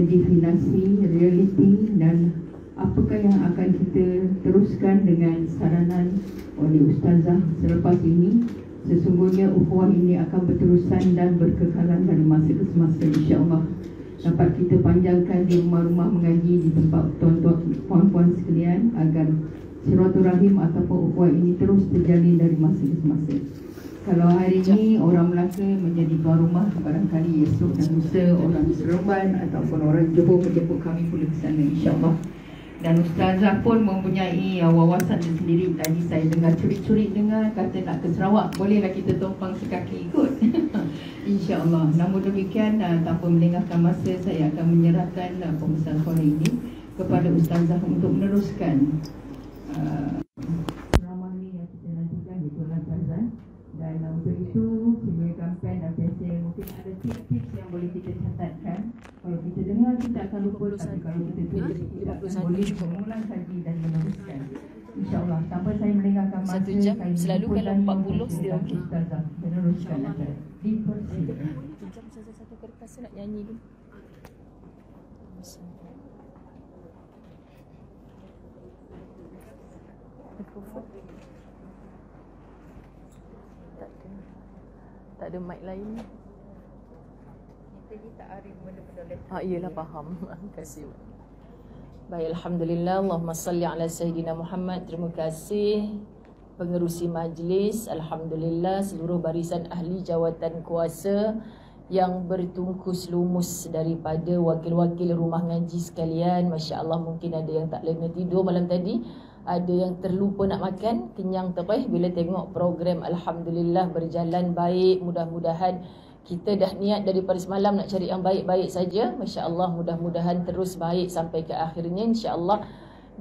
definasi, realiti dan apakah yang akan kita teruskan dengan saranan oleh Ustazah selepas ini. Sesungguhnya ukhuwah ini akan berterusan dan berkekalan dari masa ke semasa, insya-Allah. Dapat kita panjangkan di rumah-rumah mengaji, di tempat tuan-tuan puan-puan sekalian, agar silaturahim ataupun ukhuwah ini terus terjalin dari masa ke semasa. Kalau hari ini orang Melaka menjadi tuan rumah, barangkali esok dan lusa orang Seremban ataupun orang Johor menjemput kami pula ke sana, insya-Allah. Dan Ustazah pun mempunyai wawasan sendiri. Tadi saya dengar curi-curi dengar kata nak ke Sarawak, bolehlah kita tumpang sekaki ikut. InsyaAllah. Namun demikian, tanpa melengahkan masa, saya akan menyerahkan pembesaran sore ini kepada Ustazah untuk meneruskan ceramah ini yang kita nantikan di Tuan Azan. Dan untuk itu, sediakan pen dan pensel. Mungkin ada tips-tips yang boleh kita catatkan. Kalau kita dengar, kita akan lupa. Tapi kalau kita tulis, kita akan boleh mengulang lagi dan meneruskan. InsyaAllah. Tanpa saya melengahkan masa, 1 jam. saya Selalu kalau 40 still okey. Ustazah meneruskan acara. Dipersilakan. 1 jam saja satu kertas nak nyanyi dulu. Mikrofon. Tak ada mic lain. Kita ni tak arif benda-benda letak. Iyalah faham. Terima kasih. Baik, alhamdulillah. Allahumma salli ala sayyidina Muhammad. Terima kasih pengerusi majlis. Alhamdulillah seluruh barisan ahli jawatan kuasa yang bertungkus lumus daripada wakil-wakil rumah ngaji sekalian. Masya-Allah, mungkin ada yang tak lena tidur malam tadi. Ada yang terlupa nak makan, kenyang terus bila tengok program. Alhamdulillah berjalan baik. Mudah-mudahan kita dah niat daripada semalam nak cari yang baik-baik saja. Masya-Allah, mudah-mudahan terus baik sampai ke akhirnya, insya-Allah.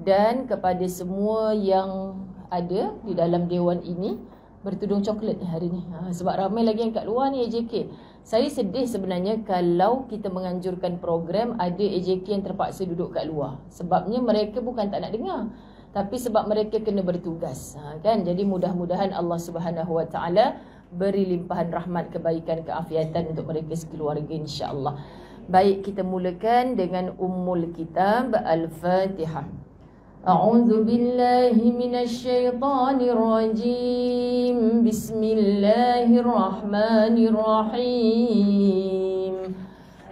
Dan kepada semua yang ada di dalam dewan ini, bertudung coklat hari ni. Sebab ramai lagi yang kat luar ni AJK. Saya sedih sebenarnya kalau kita menganjurkan program ada AJK yang terpaksa duduk kat luar. Sebabnya mereka bukan tak nak dengar, tapi sebab mereka kena bertugas, kan? Jadi mudah-mudahan Allah Subhanahu Wa Taala beri limpahan rahmat, kebaikan, keafiatan untuk mereka sekeluarga, insya-Allah. Baik, kita mulakan dengan Ummul Kitab Al-Fatihah. A'udzu billahi minasyaitonir rajim. Bismillahirrahmanirrahim.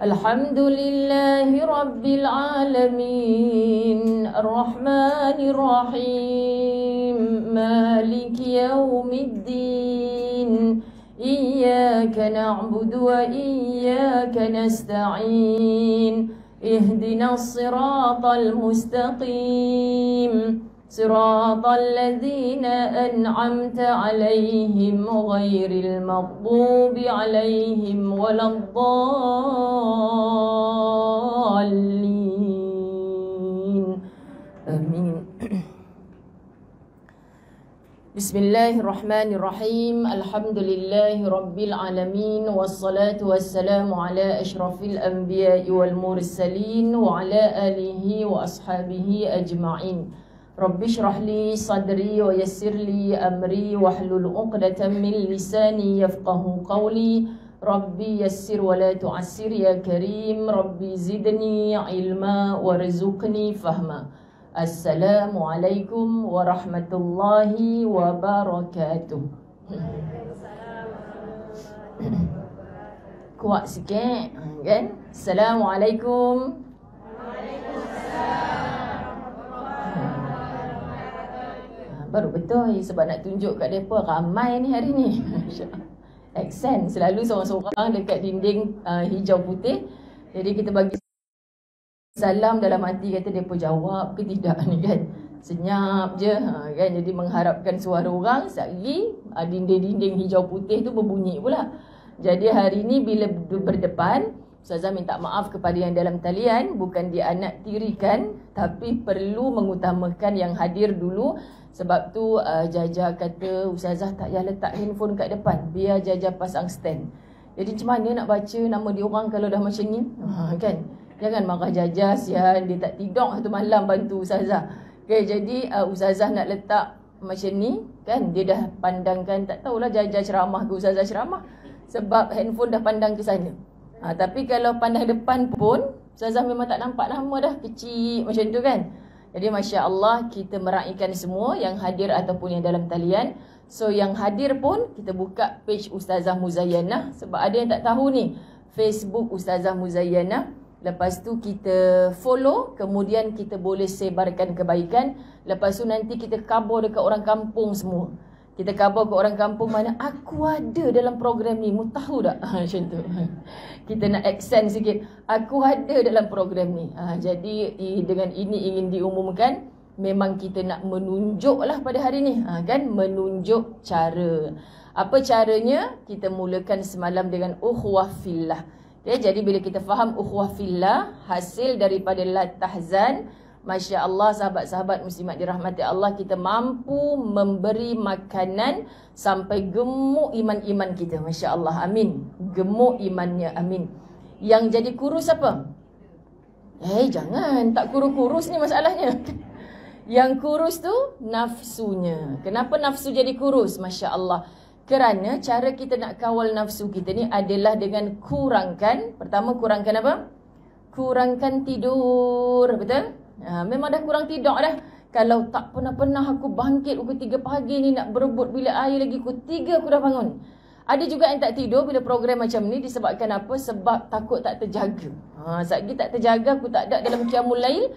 Alhamdulillahi rabbil alamin. Ar-Rahmanir Rahim. Maliki yaumiddin. Iyyaka na'budu wa iyyaka nasta'in. Ihdinas siratal mustaqim. Siratal ladzina an'amta 'alaihim ghairil maghdubi 'alaihim waladdallin. Amin. Bismillahirrahmanirrahim. Alhamdulillahi rabbil alamin. Wassalatu wassalamu ala ashrafil anbiya'i wal mursalin wa ala alihi wa ashabihi ajma'in. Rabbi shrah li sadri wa yassir li amri wahlul 'uqdatam min lisani yafqahu qawli. Rabbi yassir wa la tu'assir ya karim. Rabbi zidni ilma warzuqni fahma. Assalamualaikum warahmatullahi wabarakatuh. Kuat sikit, kan? Assalamualaikum. Baru betul sebab nak tunjuk kat mereka ramai ni hari ni. Accent selalu seorang-seorang dekat dinding hijau putih. Jadi kita bagi salam dalam hati, kata mereka jawab ke tidak ni, kan? Senyap je, kan? Jadi mengharapkan suara orang, sekali dinding-dinding hijau putih tu berbunyi pula. Jadi hari ni bila berdepan, Ustazah minta maaf kepada yang dalam talian, bukan dia anak tirikan, tapi perlu mengutamakan yang hadir dulu. Sebab tu Jaja kata, Ustazah tak payah letak handphone kat depan, biar Jaja pasang stand. Jadi macam mana nak baca nama dia orang kalau dah macam ni, kan? Jangan marah Jaja, sial dia tak tidur satu malam bantu Ustazah. Okay, jadi Ustazah nak letak macam ni, kan? Dia dah pandangkan, tak tahulah Jaja ceramah ke Ustazah ceramah, sebab handphone dah pandang ke sana. Tapi kalau pandang depan pun Ustazah memang tak nampak nama dah, kecil macam tu kan. Jadi Masya Allah, kita meraihkan semua yang hadir ataupun yang dalam talian. So yang hadir pun kita buka page Ustazah Muzayyanah. Sebab ada yang tak tahu ni, Facebook Ustazah Muzayyanah. Lepas tu kita follow, kemudian kita boleh sebarkan kebaikan. Lepas tu nanti kita khabar dekat orang kampung semua. Kita khabar ke orang kampung mana aku ada dalam program ni. Mu tahu tak? Macam tu. Kita nak accent sikit. Aku ada dalam program ni. Jadi dengan ini ingin diumumkan. Memang kita nak menunjuk lah pada hari ni. Kan? Menunjuk cara. Apa caranya? Kita mulakan semalam dengan ukhuwah fillah. Okay, jadi bila kita faham ukhuwah fillah, hasil daripada la tahzan, Masya Allah, sahabat-sahabat muslimat dirahmati Allah, kita mampu memberi makanan sampai gemuk iman-iman kita. Masya Allah, amin. Gemuk imannya, amin. Yang jadi kurus apa? Jangan, tak kurus-kurus ni masalahnya. Yang kurus tu nafsunya. Kenapa nafsu jadi kurus? Masya Allah. Kerana cara kita nak kawal nafsu kita ni adalah dengan kurangkan. Pertama, kurangkan apa? Kurangkan tidur. Betul? Memang dah kurang tidur dah. Kalau tak pernah-pernah aku bangkit pukul 3 pagi ni nak berebut bilik air lagi, pukul 3 aku dah bangun. Ada juga yang tak tidur bila program macam ni disebabkan apa? Sebab takut tak terjaga. Satgi tak terjaga, aku tak ada dalam qiyamul lail.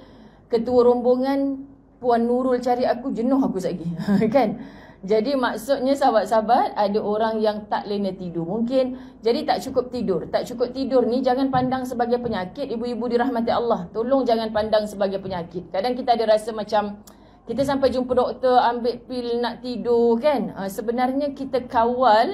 Ketua rombongan Puan Nurul cari aku, jenuh aku satgi. Kan? Jadi maksudnya sahabat-sahabat, ada orang yang tak lena tidur. Mungkin jadi tak cukup tidur. Tak cukup tidur ni jangan pandang sebagai penyakit. Ibu-ibu dirahmati Allah, tolong jangan pandang sebagai penyakit. Kadang kita ada rasa macam kita sampai jumpa doktor, ambil pil nak tidur kan. Sebenarnya kita kawal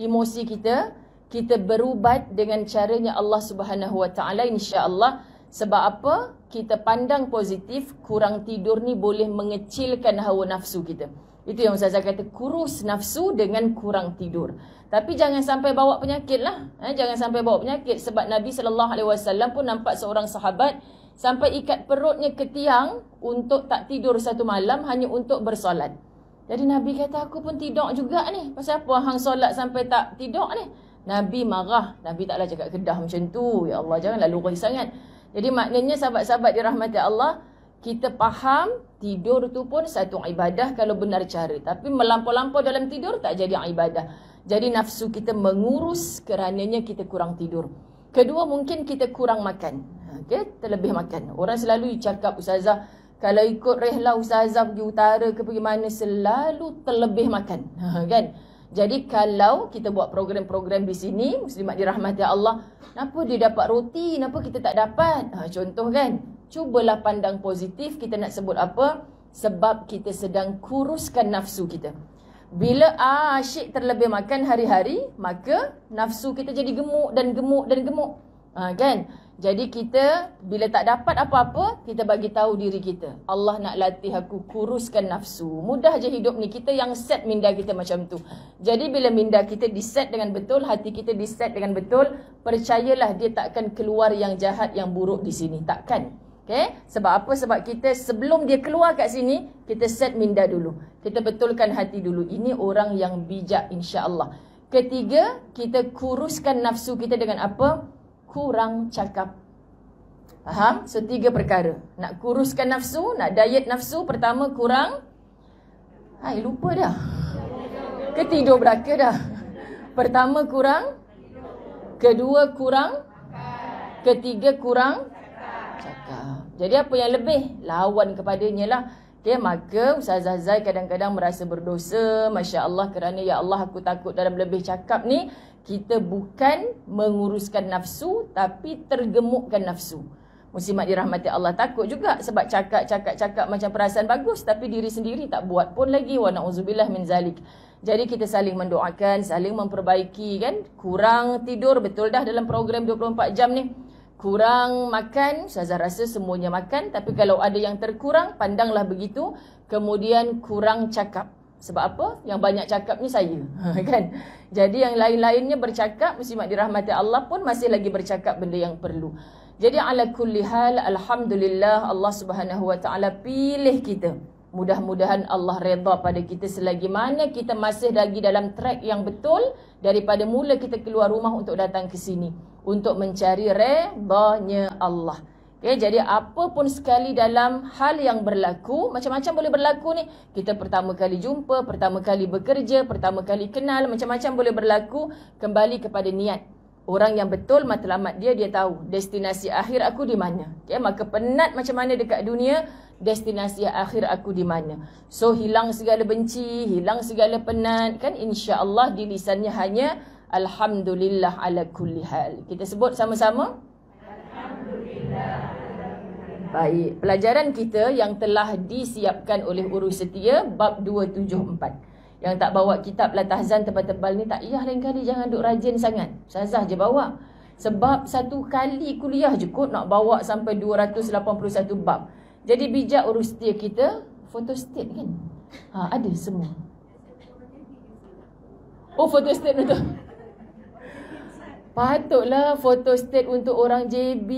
emosi kita. Kita berubat dengan caranya Allah Subhanahu Wa Taala, insya-Allah. Sebab apa? Kita pandang positif, kurang tidur ni boleh mengecilkan hawa nafsu kita. Itu yang Ustazah kata, kurus nafsu dengan kurang tidur. Tapi jangan sampai bawa penyakit lah. Jangan sampai bawa penyakit. Sebab Nabi SAW pun nampak seorang sahabat sampai ikat perutnya ke tiang untuk tak tidur satu malam hanya untuk bersolat. Jadi Nabi kata, aku pun tidur juga ni. Pasal apa hang solat sampai tak tidur ni? Nabi marah. Nabi taklah cakap kedah macam tu. Ya Allah, janganlah luruh sangat. Jadi maknanya sahabat-sahabat dirahmati Allah, kita faham tidur tu pun satu ibadah kalau benar cara. Tapi melampau-lampau dalam tidur tak jadi ibadah. Jadi nafsu kita mengurus kerananya kita kurang tidur. Kedua, mungkin kita kurang makan. Okay? Terlebih makan. Orang selalu cakap, Ustazah, kalau ikut rehlah Ustazah pergi utara ke pergi mana, selalu terlebih makan. Kan? Jadi kalau kita buat program-program di sini, muslimat dirahmati Allah, kenapa dia dapat roti, kenapa kita tak dapat? Contoh kan? Cubalah pandang positif. Kita nak sebut apa? Sebab kita sedang kuruskan nafsu kita. Bila asyik terlebih makan hari-hari, maka nafsu kita jadi gemuk dan gemuk dan gemuk. Kan? Jadi kita bila tak dapat apa-apa, kita bagi tahu diri kita, Allah nak latih aku kuruskan nafsu. Mudah je hidup ni. Kita yang set minda kita macam tu. Jadi bila minda kita diset dengan betul, hati kita diset dengan betul, percayalah dia takkan keluar yang jahat, yang buruk di sini. Takkan. Okay? Sebab apa? Sebab kita sebelum dia keluar kat sini, kita set minda dulu. Kita betulkan hati dulu. Ini orang yang bijak, insya-Allah. Ketiga, kita kuruskan nafsu kita dengan apa? Kurang cakap. Faham? So, 3 perkara. Nak kuruskan nafsu, nak diet nafsu. Pertama, kurang. Lupa dah. Ketidur belaka dah. Pertama, kurang. Kedua, kurang. Ketiga, kurang cakap. Jadi apa yang lebih? Lawan kepadanya lah. Okay, maka Ustazah Zai kadang-kadang merasa berdosa. Masya Allah, kerana ya Allah, aku takut dalam lebih cakap ni, kita bukan menguruskan nafsu, tapi tergemukkan nafsu. Muslimat dirahmati Allah, takut juga sebab cakap macam perasaan bagus, tapi diri sendiri tak buat pun lagi. Wa na'udzubillah min zalik. Jadi kita saling mendoakan, saling memperbaiki kan. Kurang tidur, betul dah dalam program 24 jam ni. Kurang makan, Ustazah rasa semuanya makan. Tapi kalau ada yang terkurang, pandanglah begitu. Kemudian kurang cakap. Sebab apa? Yang banyak cakap ni saya. Kan? Jadi yang lain-lainnya bercakap, muslimat dirahmati Allah pun masih lagi bercakap benda yang perlu. Jadi ala kulli hal, alhamdulillah Allah Subhanahu Wa Taala pilih kita. Mudah-mudahan Allah redha pada kita selagi mana kita masih lagi dalam track yang betul daripada mula kita keluar rumah untuk datang ke sini. untuk mencari redanya Allah. Okay, jadi apa pun sekali dalam hal yang berlaku, macam-macam boleh berlaku ni. Kita pertama kali jumpa, pertama kali bekerja, pertama kali kenal, macam-macam boleh berlaku. Kembali kepada niat. Orang yang betul matlamat dia tahu destinasi akhir aku di mana. Okay, maka penat macam mana dekat dunia, destinasi akhir aku di mana. So hilang segala benci, hilang segala penat, kan, insya-Allah di lisannya hanya alhamdulillah ala kulli hal. Kita sebut sama-sama. Baik, pelajaran kita yang telah disiapkan oleh Urus Setia bab 274. Yang tak bawa kitab Latahzan tebal-tebal ni tak payah, lain kali jangan duk rajin sangat. Ustazah je bawa. Sebab satu kali kuliah je kot nak bawa sampai 281 bab. Jadi bijak Urus Setia kita photostat kan. Ada semua. Oh, photostat betul. Patutlah photostat untuk orang JB.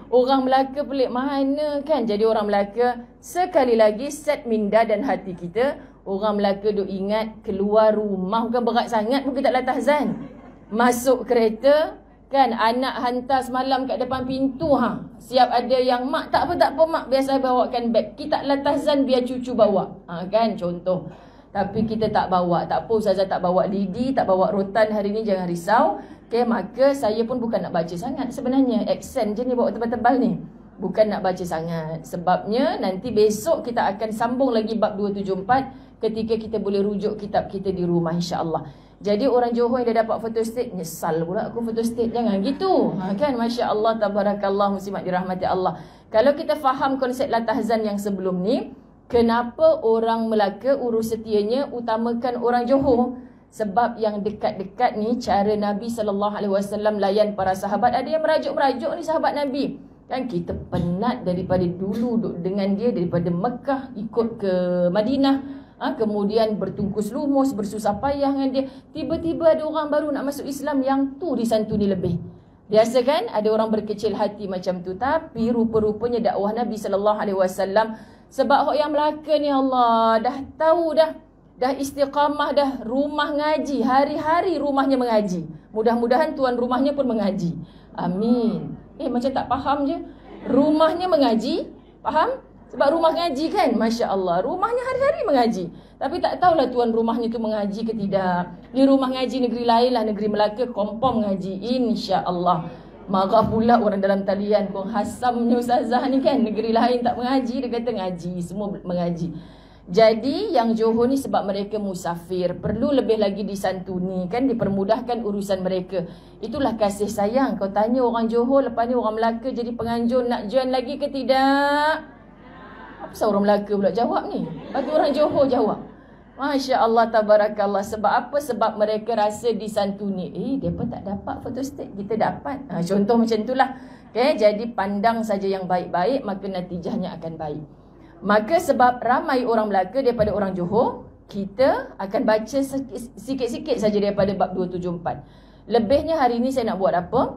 Orang Melaka pelik mana kan. Jadi orang Melaka, sekali lagi set minda dan hati kita. Orang Melaka duk ingat keluar rumah bukan berat sangat pun kita Latahzan. Masuk kereta kan, anak hantar semalam kat depan pintu. Siap ada yang mak tak apa mak, biasa bawakan beg. Kita Latahzan biar cucu bawa. Kan contoh. Tapi kita tak bawa. Tak apa, Ustazah tak bawa lidi, tak bawa rotan hari ni, jangan risau. Okay, maka saya pun bukan nak baca sangat sebenarnya. Aksen je ni bawa tebal-tebal ni. Bukan nak baca sangat. Sebabnya nanti besok kita akan sambung lagi bab 274 ketika kita boleh rujuk kitab kita di rumah, insya-Allah. Jadi orang Johor yang dah dapat photostat, nyesal pula aku photostat. Jangan gitu. Kan, masya-Allah, tabarakallah, muslimat dirahmati Allah. Kalau kita faham konsep Latahzan yang sebelum ni, kenapa orang Melaka Urus Setianya utamakan orang Johor? Sebab yang dekat-dekat ni cara Nabi SAW layan para sahabat. Ada yang merajuk-merajuk ni sahabat Nabi. Kan kita penat daripada dulu duduk dengan dia, daripada Mekah ikut ke Madinah. Kemudian bertungkus lumus, bersusah payah dengan dia. Tiba-tiba ada orang baru nak masuk Islam yang tu disantuni lebih. Biasa kan ada orang berkecil hati macam tu. Tapi rupa-rupanya dakwah Nabi SAW. Sebab orang yang Melaka ni Allah dah tahu dah istiqamah dah, rumah ngaji, hari-hari rumahnya mengaji. Mudah-mudahan tuan rumahnya pun mengaji. Amin. Macam tak faham je. Rumahnya mengaji, faham? Sebab rumah ngaji kan, masya-Allah. Rumahnya hari-hari mengaji. Tapi tak tahulah tuan rumahnya tu mengaji ke tidak. Di rumah ngaji negeri lain lah, negeri Melaka kompom mengaji, insya-Allah. Marah pula orang dalam talian, kong hasamnya Ustazah ni kan, negeri lain tak mengaji, dia kata ngaji, semua mengaji. Jadi yang Johor ni sebab mereka musafir, perlu lebih lagi disantuni kan, dipermudahkan urusan mereka. Itulah kasih sayang. Kau tanya orang Johor, lepas ni orang Melaka jadi penganjur, nak join lagi ke tidak? Apa sebab orang Melaka pula jawab ni? Bagi orang Johor jawab. Masya Allah, tabarakallah. Sebab apa? Sebab mereka rasa disantuni. Mereka tak dapat photostat, kita dapat. Contoh macam itulah. Okay, jadi pandang saja yang baik-baik, maka natijahnya akan baik. Maka sebab ramai orang Melaka daripada orang Johor, kita akan baca sikit-sikit saja daripada bab 274. Lebihnya hari ini saya nak buat apa?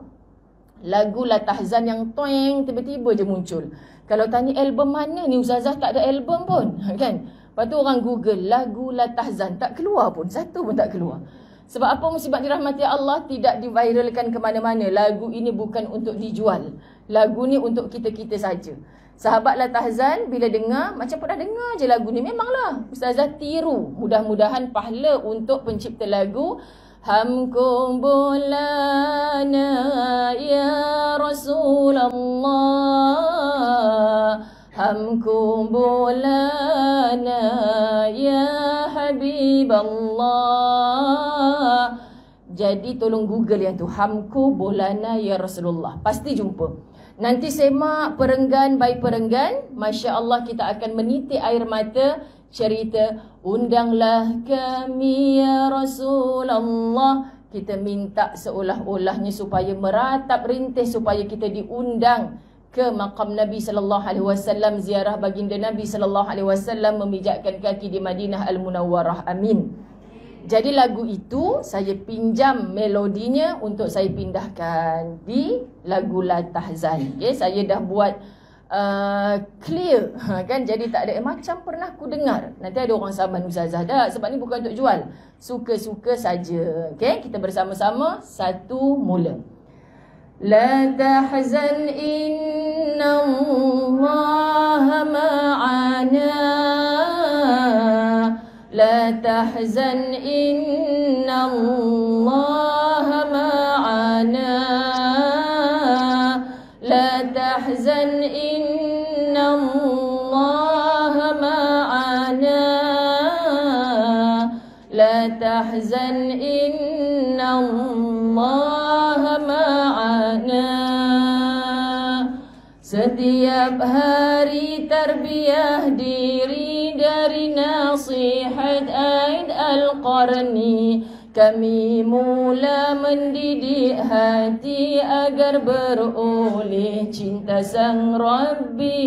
Lagu Latahzan yang toeng tiba-tiba je muncul. Kalau tanya album mana ni, Ustazah tak ada album pun, kan? Lepas tu orang Google lagu Latahzan, tak keluar pun, satu pun tak keluar. Sebab apa? Musibah dirahmati Allah, tidak diviralkan ke mana-mana. Lagu ini bukan untuk dijual. Lagu ni untuk kita-kita saja. Sahabat Latahzan bila dengar, macam pernah dengar je lagu ni. Memanglah Ustazah tiru. Mudah-mudahan pahala untuk pencipta lagu. Hamko bolana ya Rasulullah, Hamko bolana ya Habiballah. Jadi tolong Google yang tu, Hamko bolana ya Rasulullah, pasti jumpa. Nanti semak perenggan by perenggan, Masya Allah kita akan menitik air mata cerita undanglah kami ya Rasulullah. Kita minta seolah-olahnya supaya meratap rintih, supaya kita diundang ke makam Nabi SAW, ziarah baginda Nabi SAW, memijakkan kaki di Madinah Al-Munawwarah. Amin. Jadi lagu itu saya pinjam melodinya untuk saya pindahkan di lagu Latahzan. Okay, saya dah buat clear kan, jadi tak ada macam pernah ku dengar. Nanti ada orang saman Ustazah dah, sebab ni bukan untuk jual. Suka-suka saja. Okay, kita bersama-sama satu mula. لا تحزن إن الله معنا لا تحزن إن الله معنا لا تحزن إن الله معنا لا تحزن إن الله معنا. Setiap hari terbiah diri dari nasihat Aid Al-Qarni, kami mula mendidik hati agar beroleh cinta Sang Rabbi.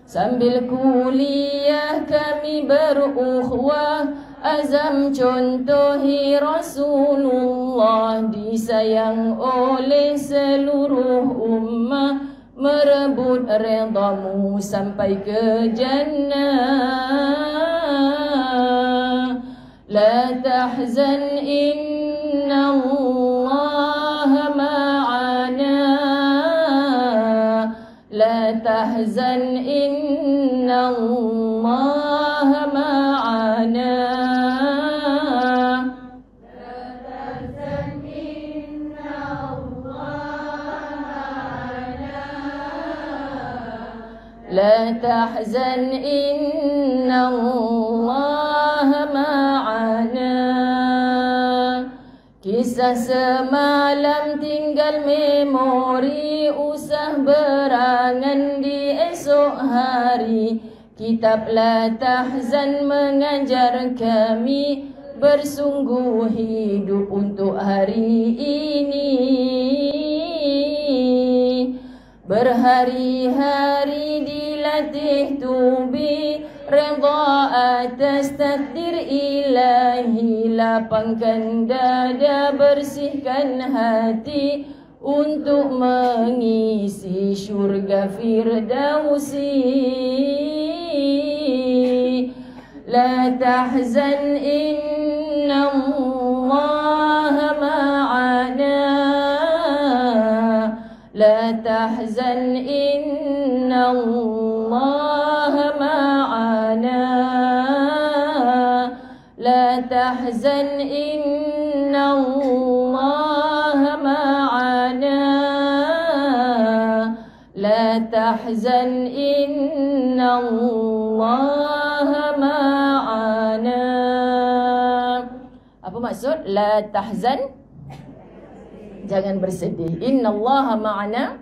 Sambil kuliah kami berukhuwah, azam contohi Rasulullah, disayang oleh seluruh ummah, merebut redamu sampai ke jannah. La tahzan inna Allah ma'ana la tahzan inna Allah ma'ana لا تحزن إن الله معنا. Kisah semalam tinggal memori, usah berangan di esok hari. Kitab La Tahzan mengajar kami bersungguh hidup untuk hari ini. Berhari-hari dilatih tubi redha atas takdir ilahi. Lapangkan dada, bersihkan hati untuk mengisi syurga Firdausi. La tahzan inna Allah ma'ana لا تحزن إن الله معنا لا تحزن إن الله معنا لا تحزن إن الله معنا. Apa maksud la tahzan? Jangan bersedih. Innallaha ma'ana.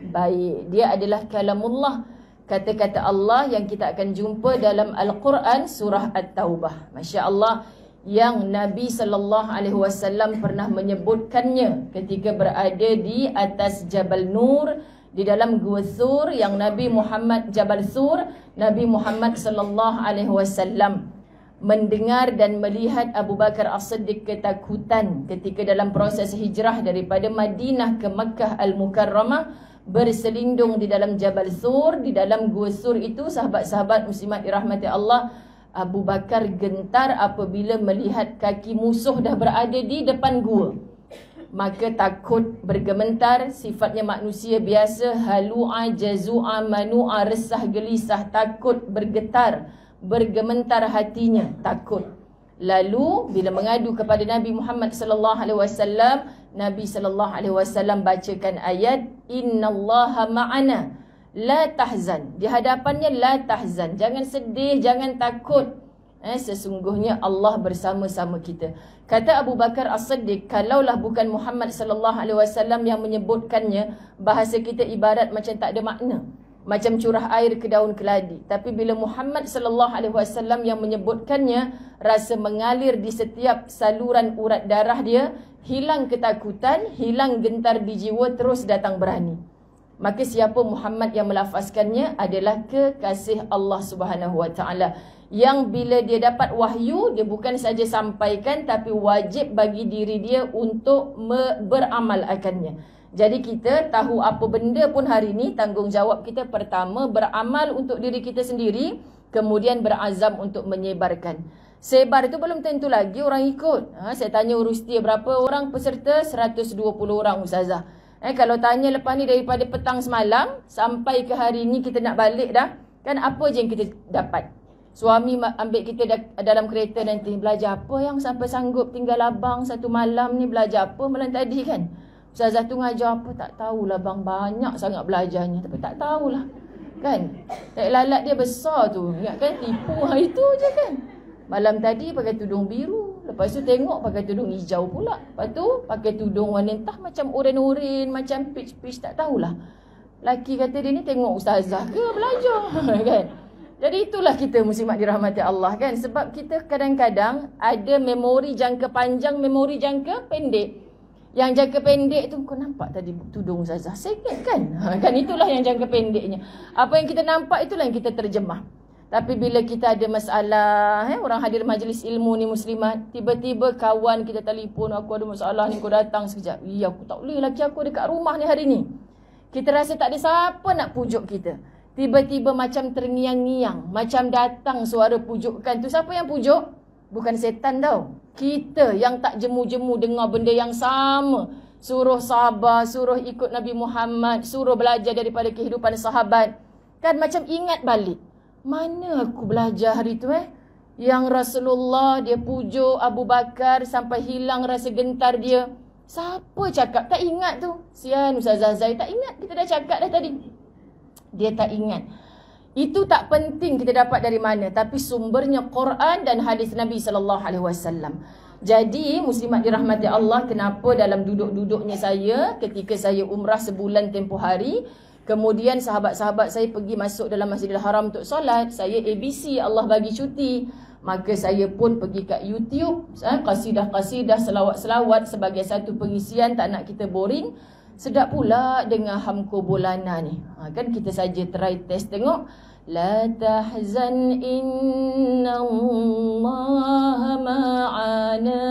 Baik, dia adalah kalamullah, kata-kata Allah yang kita akan jumpa dalam Al-Quran surah At-Taubah. Masya-Allah, yang Nabi SAW pernah menyebutkannya ketika berada di atas Jabal Nur, di dalam Gua Thur, yang Nabi Muhammad Jabal Thur, Nabi Muhammad SAW mendengar dan melihat Abu Bakar As-Siddiq ketakutan ketika dalam proses hijrah daripada Madinah ke Makkah Al-Mukarramah, berselindung di dalam Jabal Thur. Di dalam Gua Thur itu, sahabat-sahabat muslimat dirahmati Allah, Abu Bakar gentar apabila melihat kaki musuh dah berada di depan gua. Maka takut, bergementar, sifatnya manusia biasa, halu'a, jazu'a, manu'a, resah, gelisah, takut, bergetar, bergementar hatinya, takut. Lalu bila mengadu kepada Nabi Muhammad SAW, Nabi SAW bacakan ayat Innallaha ma'ana la tahzan. Di hadapannya la tahzan, jangan sedih, jangan takut. Sesungguhnya Allah bersama-sama kita. Kata Abu Bakar As-Siddiq, kalaulah bukan Muhammad SAW yang menyebutkannya, bahasa kita ibarat macam tak ada makna, macam curah air ke daun keladi. Tapi bila Muhammad SAW yang menyebutkannya, rasa mengalir di setiap saluran urat darah dia, hilang ketakutan, hilang gentar di jiwa, terus datang berani. Maka siapa Muhammad yang melafazkannya adalah kekasih Allah Subhanahu Wa Taala, yang bila dia dapat wahyu, dia bukan saja sampaikan, tapi wajib bagi diri dia untuk beramal akannya. Jadi kita tahu apa benda pun hari ini, tanggungjawab kita pertama beramal untuk diri kita sendiri, kemudian berazam untuk menyebarkan. Sebar itu belum tentu lagi orang ikut. Saya tanya urus dia berapa orang peserta? 120 orang ustazah. Kalau tanya lepas ni daripada petang semalam sampai ke hari ni kita nak balik dah. Kan apa je yang kita dapat? Suami ambil kita dalam kereta nanti. Belajar apa yang sampai sanggup tinggal abang satu malam ni? Belajar apa malam tadi kan? Ustazah tu ngajar apa? Tak tahulah bang. Banyak sangat belajarnya. Tapi tak tahulah. Kan? Tak lalat dia besar tu. Ingat kan? Tipu itu je kan? Malam tadi pakai tudung biru. Lepas tu tengok pakai tudung hijau pula. Lepas tu pakai tudung warna entah macam oren-oren, macam peach-peach, tak tahulah. Laki kata dia ni tengok ustazah ke belajar kan. Jadi itulah kita muslimat dirahmati Allah kan. Sebab kita kadang-kadang ada memori jangka panjang, memori jangka pendek. Yang jangka pendek tu, kau nampak tadi tudung ustazah? Saya ingat kan? Kan itulah yang jangka pendeknya. Apa yang kita nampak itulah yang kita terjemah. Tapi bila kita ada masalah, orang hadir majlis ilmu ni muslimat, tiba-tiba kawan kita telefon, aku ada masalah ni, kau datang sekejap. Aku tak boleh, laki aku dekat rumah ni hari ni. Kita rasa tak ada siapa nak pujuk kita. Tiba-tiba macam terngiang-ngiang, macam datang suara pujukan tu. Siapa yang pujuk? Bukan setan tau. Kita yang tak jemu-jemu dengar benda yang sama. Suruh sabar, suruh ikut Nabi Muhammad, suruh belajar daripada kehidupan sahabat. Kan macam ingat balik. Mana aku belajar hari tu Yang Rasulullah dia pujuk Abu Bakar sampai hilang rasa gentar dia. Siapa cakap? Tak ingat tu. Sian Ustazah Zai tak ingat. Kita dah cakap dah tadi. Dia tak ingat. Itu tak penting kita dapat dari mana. Tapi sumbernya Quran dan hadis Nabi SAW. Jadi muslimat dirahmati Allah, kenapa dalam duduk-duduknya saya ketika saya umrah sebulan tempoh hari, kemudian sahabat-sahabat saya pergi masuk dalam Masjidil Haram untuk solat. Saya ABC, Allah bagi cuti. Maka saya pun pergi kat YouTube. Qasidah-qasidah, selawat-selawat sebagai satu pengisian. Tak nak kita boring. Sedap pula dengan Hamko Bolana ni. Kan kita saja try test tengok. La tahzan inna Allah ma'ana.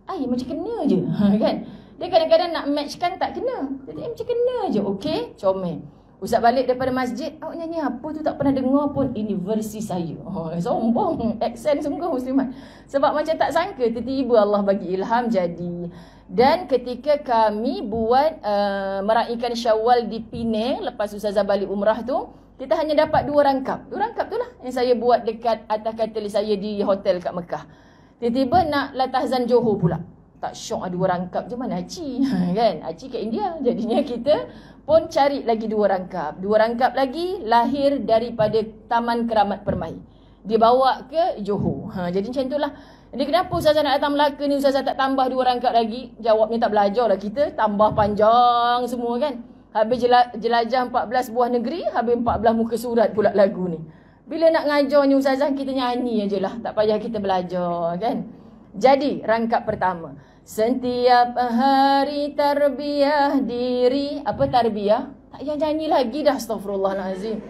Macam kena je. Kan? Dia kadang-kadang nak match kan tak kena. Jadi macam kena je. Okey, comel. Ustaz balik daripada masjid, awak nyanyi apa tu tak pernah dengar pun. Ini versi saya. Sombong. Aksen sungguh muslimat. Sebab macam tak sangka tiba-tiba Allah bagi ilham jadi. Dan ketika kami buat meraihkan Syawal di Penang, lepas Ustazah balik umrah tu, kita hanya dapat 2 rangkap. 2 rangkap tu lah yang saya buat dekat atas katil saya di hotel kat Mekah. Tiba-tiba nak Latahzan Johor pula. Tak syok 2 rangkap je, mana Aci kan? Aci kat India. Jadinya kita pun cari lagi 2 rangkap. 2 rangkap lagi lahir daripada Taman Keramat Permai. Dibawa ke Johor. Jadi macam itulah. Jadi kenapa Ustazah nak datang Melaka ni, Ustazah tak tambah 2 rangkap lagi? Jawabnya tak belajar lah kita. Tambah panjang semua kan. Habis jelajah 14 buah negeri, habis 14 muka surat pula lagu ni. Bila nak ngajarnya Ustazah, kita nyanyi je lah. Tak payah kita belajar kan. Jadi rangkap pertama. Setiap hari tarbiyah diri. Apa tarbiyah? Tak payah nyanyi lagi dah, astagfirullahalazim.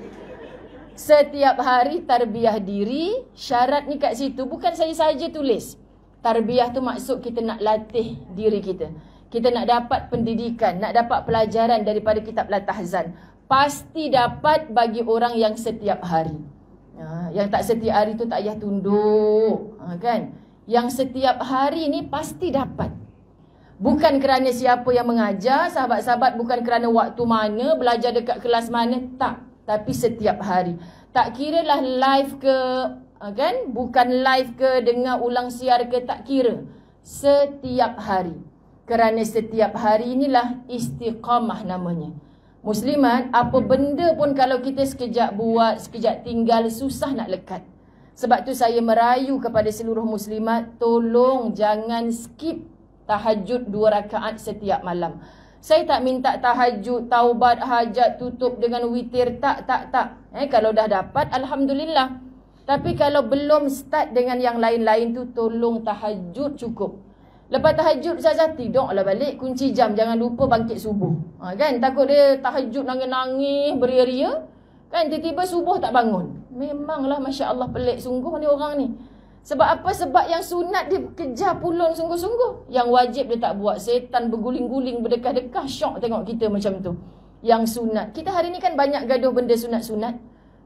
Setiap hari tarbiyah diri. Syarat ni kat situ bukan saya saja tulis. Tarbiyah tu maksud kita nak latih diri kita. Kita nak dapat pendidikan, nak dapat pelajaran daripada kitab Latahzan. Pasti dapat bagi orang yang setiap hari. Yang tak setiap hari tu tak payah tunduk. Kan? Yang setiap hari ni pasti dapat. Bukan kerana siapa yang mengajar, sahabat-sahabat, bukan kerana waktu mana, belajar dekat kelas mana, tak. Tapi setiap hari. Tak kira lah live ke, kan? Bukan live ke, dengar ulang siar ke, tak kira. Setiap hari. Kerana setiap hari inilah istiqamah namanya. Muslimat, apa benda pun kalau kita sekejap buat, sekejap tinggal, susah nak lekat. Sebab tu saya merayu kepada seluruh muslimat, tolong jangan skip tahajud 2 rakaat setiap malam. Saya tak minta tahajud, taubat, hajat, tutup dengan witir. Tak. Kalau dah dapat, Alhamdulillah. Tapi kalau belum start dengan yang lain-lain tu, tolong tahajud cukup. Lepas tahajud, Ustazah tidurlah balik, kunci jam. Jangan lupa bangkit subuh. Kan? Takut dia tahajud nangis-nangis, beria-ria. Kan? Tiba-tiba subuh tak bangun. Memanglah Masya Allah pelik sungguh ni orang ni. Sebab apa? Sebab yang sunat dia kejar pulun sungguh-sungguh. Yang wajib dia tak buat. Setan berguling-guling, berdekah-dekah. Syok tengok kita macam tu. Yang sunat. Kita hari ni kan banyak gaduh benda sunat-sunat.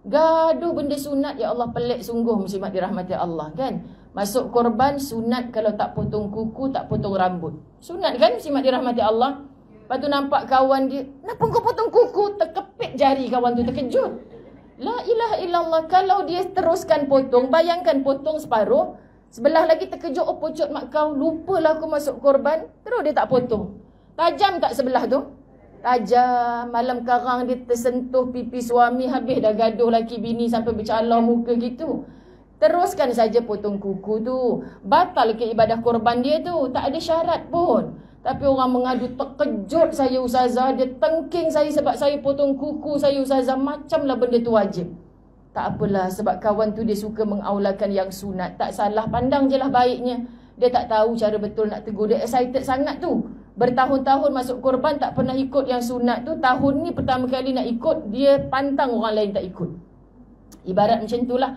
Gaduh benda sunat, ya Allah, pelik sungguh muslimat dirahmati Allah kan. Masuk korban sunat kalau tak potong kuku, tak potong rambut. Sunat kan muslimat dirahmati Allah. Lepas tu nampak kawan dia, kenapa kau potong kuku? Terkepit jari kawan tu, terkejut. La ilaha illallah. Kalau dia teruskan potong, bayangkan potong separuh, sebelah lagi terkejut, oh pocot mak kau, lupalah aku masuk korban. Terus dia tak potong. Tajam tak sebelah tu? Tajam. Malam karang dia tersentuh pipi suami, habis dah gaduh laki bini sampai bercalau muka gitu. Teruskan saja potong kuku tu. Batal ke ibadah korban dia tu. Tak ada syarat pun. Tapi orang mengadu, terkejut saya ustazah. Dia tengking saya sebab saya potong kuku saya ustazah. Macamlah benda tu wajib. Tak apalah, sebab kawan tu dia suka mengaulakan yang sunat. Tak salah, pandang je lah baiknya. Dia tak tahu cara betul nak tegur. Dia excited sangat tu. Bertahun-tahun masuk korban tak pernah ikut yang sunat tu. Tahun ni pertama kali nak ikut, dia pantang orang lain tak ikut. Ibarat macam itulah.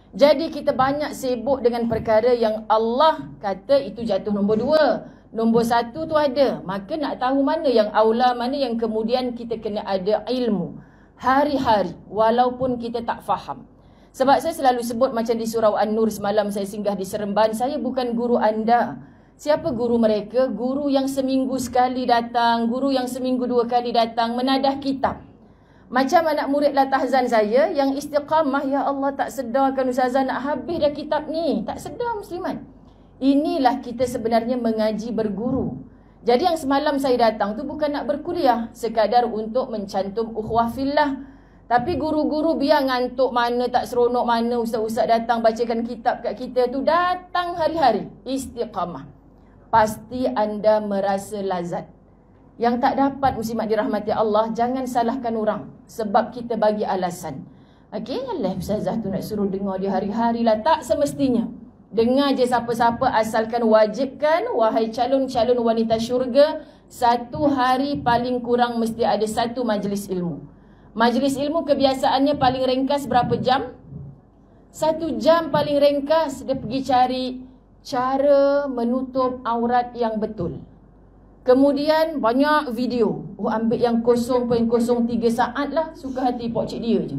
Jadi kita banyak sibuk dengan perkara yang Allah kata itu jatuh nombor 2. Nombor 1 tu ada. Maka nak tahu mana yang aula, mana yang kemudian kita kena ada ilmu. Hari-hari, walaupun kita tak faham. Sebab saya selalu sebut macam di surau An-Nur semalam saya singgah di Seremban. Saya bukan guru anda. Siapa guru mereka? Guru yang seminggu sekali datang. Guru yang seminggu 2 kali datang menadah kitab. Macam anak murid latahzan saya yang istiqamah, ya Allah tak sedarkan ustazah nak habis dah kitab ni. Tak sedar muslimat. Inilah kita sebenarnya mengaji berguru. Jadi yang semalam saya datang tu bukan nak berkuliah, sekadar untuk mencantum ukhuwah fillah. Tapi guru-guru biar ngantuk mana, tak seronok mana, ustaz-ustaz datang bacakan kitab kat kita tu, datang hari-hari. Istiqamah. Pasti anda merasa lazat. Yang tak dapat muslimat dirahmati Allah, jangan salahkan orang. Sebab kita bagi alasan. Okey, alah ustazah tu nak suruh dengar dia hari-hari lah. Tak semestinya. Dengar je siapa-siapa, asalkan wajibkan, wahai calon-calon wanita syurga, 1 hari paling kurang mesti ada 1 majlis ilmu. Majlis ilmu kebiasaannya paling ringkas berapa jam? 1 jam paling ringkas. Dia pergi cari cara menutup aurat yang betul. Kemudian banyak video. Oh, ambil yang 0.03 saat lah. Suka hati pokcik dia je.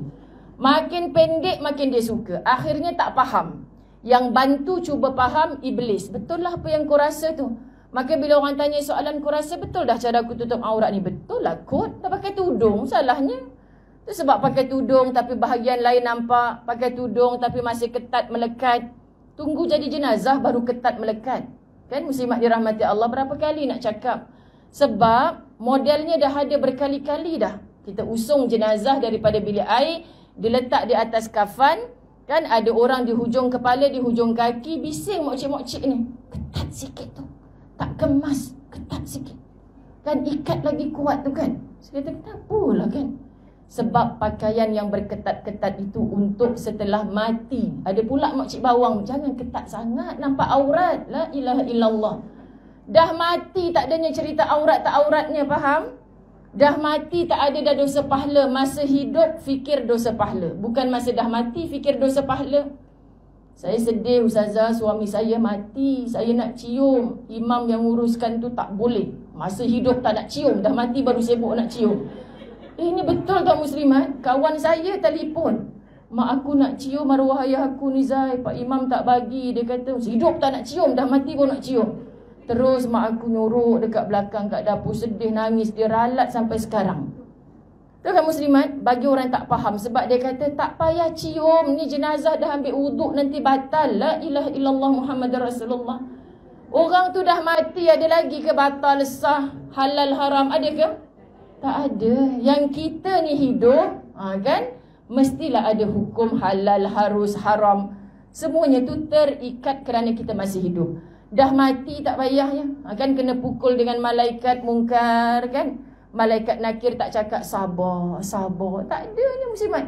Makin pendek makin dia suka. Akhirnya tak faham. Yang bantu cuba faham iblis. Betul lah apa yang kau rasa tu. Maka bila orang tanya soalan, kau rasa betul dah cara aku tutup aurat ni? Betul lah kot. Tak pakai tudung, salahnya. Tu sebab pakai tudung tapi bahagian lain nampak. Pakai tudung tapi masih ketat melekat. Tunggu jadi jenazah baru ketat melekat. Kan muslimat dirahmati Allah, berapa kali nak cakap? Sebab modelnya dah ada berkali-kali dah. Kita usung jenazah daripada bilik air, diletak di atas kafan. Kan ada orang di hujung kepala, di hujung kaki, bising mokcik-mokcik ni. Ketat sikit tu. Tak kemas, ketat sikit. Kan ikat lagi kuat tu kan. Saya kata, kenapa lah kan? Sebab pakaian yang berketat-ketat itu untuk setelah mati. Ada pula makcik bawang, jangan ketat sangat, nampak aurat. La ilaha illallah. Dah mati tak adanya cerita aurat tak auratnya, faham? Dah mati tak ada dah dosa pahala. Masa hidup fikir dosa pahala. Bukan masa dah mati fikir dosa pahala. Saya sedih ustazah, suami saya mati. Saya nak cium. Imam yang uruskan tu tak boleh. Masa hidup tak nak cium. Dah mati baru sibuk nak cium. Ini betul tak muslimat? Kawan saya telefon. Mak aku nak cium arwah ayah aku ni Zai. Pak Imam tak bagi. Dia kata hidup tak nak cium. Dah mati pun nak cium. Terus mak aku nyuruh dekat belakang kat dapur. Sedih nangis. Dia ralat sampai sekarang. Tu kan muslimat? Bagi orang tak faham. Sebab dia kata tak payah cium. Ni jenazah dah ambil wuduk nanti batal. La ilaha illallah Muhammad Rasulullah. Orang tu dah mati. Ada lagi ke batal sah halal haram? Ada ke? Tak ada. Yang kita ni hidup, kan? Mestilah ada hukum halal, harus, haram. Semuanya tu terikat kerana kita masih hidup. Dah mati tak payah ya. Kan kena pukul dengan malaikat mungkar kan. Malaikat nakir tak cakap sabar, sabar. Tak ada ni muslimat.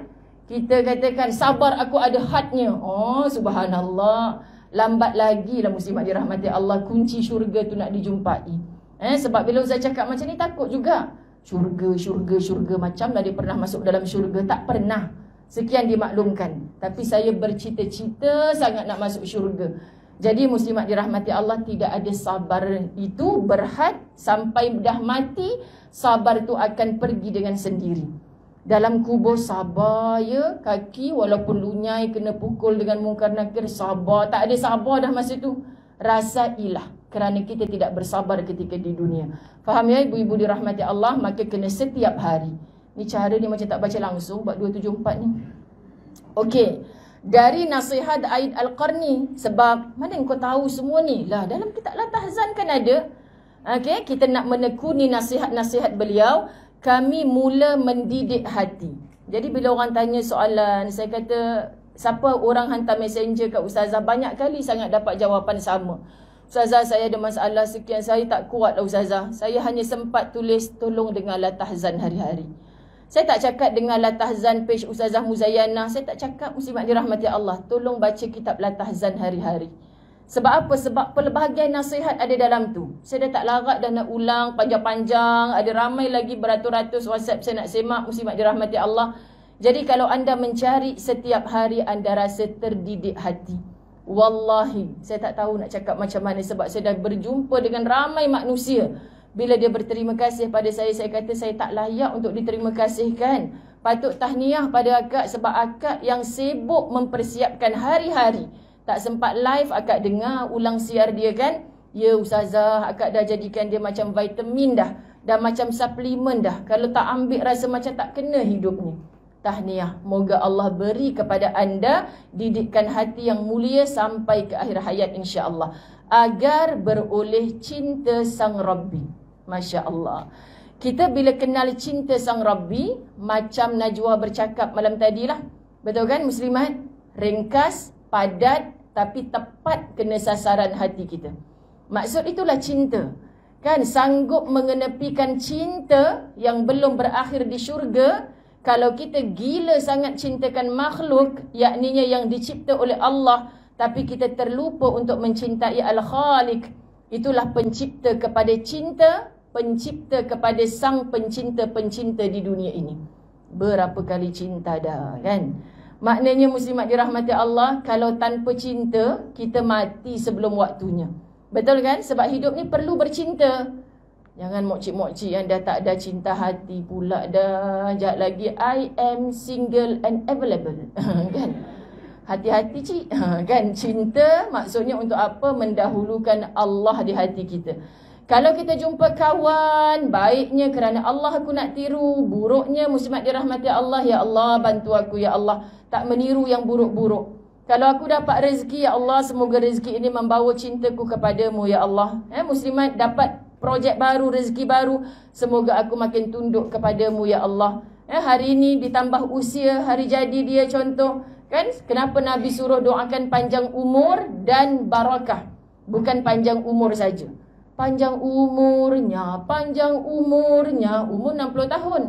Kita katakan sabar aku ada hadnya. Oh subhanallah. Lambat lagi lah muslimat dirahmati Allah. Kunci syurga tu nak dijumpai. Sebab bila Ustaz cakap macam ni takut juga. Syurga macam dah dia pernah masuk dalam syurga. Tak pernah. Sekian dimaklumkan. Tapi saya bercita-cita sangat nak masuk syurga. Jadi muslimat dirahmati Allah, tidak ada sabar itu berhad sampai dah mati. Sabar itu akan pergi dengan sendiri. Dalam kubur sabar ya, kaki walaupun lunyai kena pukul dengan mungkar nakir, sabar. Tak ada sabar dah masa tu. Rasa ilah kerana kita tidak bersabar ketika di dunia. Faham ya ibu-ibu dirahmati Allah? Maka kena setiap hari. Ni cara ni macam tak baca langsung buat 274 ni. Okey. Dari nasihat Aid Al-Qarni, sebab mana kau tahu semua ni? Lah dalam kitab La Tahzan kan ada. Okey, kita nak menekuni nasihat-nasihat beliau. Kami mula mendidik hati. Jadi bila orang tanya soalan, saya kata, siapa orang hantar messenger kat Ustazah? Banyak kali sangat dapat jawapan sama. Ustazah, saya ada masalah sekian, saya tak kuat lah Ustazah. Saya hanya sempat tulis, tolong dengar La Tahzan hari-hari. Saya tak cakap dengar La Tahzan page Ustazah Muzayyana. Saya tak cakap muslimat dirahmati Allah, tolong baca kitab La Tahzan hari-hari. Sebab apa? Sebab pelbagai nasihat ada dalam tu. Saya dah tak larat dah nak ulang panjang-panjang. Ada ramai lagi beratus-ratus WhatsApp saya nak semak muslimat dirahmati Allah. Jadi kalau anda mencari setiap hari, anda rasa terdidik hati. Wallahi, saya tak tahu nak cakap macam mana sebab saya dah berjumpa dengan ramai manusia. Bila dia berterima kasih pada saya kata saya tak layak untuk diterima kasihkan. Patut tahniah pada akak sebab akak yang sibuk mempersiapkan hari-hari. Tak sempat live, akak dengar ulang siar dia kan. Ya Ustazah, akak dah jadikan dia macam vitamin dah. Dah macam suplemen dah. Kalau tak ambil rasa macam tak kena hidup ni. Tahniah. Moga Allah beri kepada anda didikan hati yang mulia sampai ke akhir hayat insya-Allah. Agar beroleh cinta Sang Rabbi. Masya Allah. Kita bila kenal cinta Sang Rabbi, macam Najwa bercakap malam tadilah. Betul kan muslimat? Ringkas, padat, tapi tepat kena sasaran hati kita. Maksud itulah cinta. Kan sanggup mengenepikan cinta yang belum berakhir di syurga. Kalau kita gila sangat cintakan makhluk, yakninya yang dicipta oleh Allah, tapi kita terlupa untuk mencintai Al-Khaliq. Itulah pencipta kepada cinta, pencipta kepada sang pencinta-pencinta di dunia ini. Berapa kali cinta dah kan? Maknanya muslimat dirahmati Allah, kalau tanpa cinta, kita mati sebelum waktunya. Betul kan? Sebab hidup ni perlu bercinta. Jangan mokcik-mokcik yang dah tak ada cinta hati pula dah. Sekejap lagi, I am single and available. Kan? Hati-hati cik. Kan? Cinta maksudnya untuk apa? Mendahulukan Allah di hati kita. Kalau kita jumpa kawan, baiknya kerana Allah aku nak tiru, buruknya muslimat dirahmati Allah, ya Allah bantu aku ya Allah, tak meniru yang buruk-buruk. Kalau aku dapat rezeki, ya Allah semoga rezeki ini membawa cintaku kepadamu ya Allah. Muslimat dapat projek baru, rezeki baru, semoga aku makin tunduk kepadamu ya Allah. Hari ini ditambah usia, hari jadi dia contoh. Kan? Kenapa Nabi suruh doakan panjang umur dan barakah? Bukan panjang umur saja. Panjang umurnya, umur 60 tahun.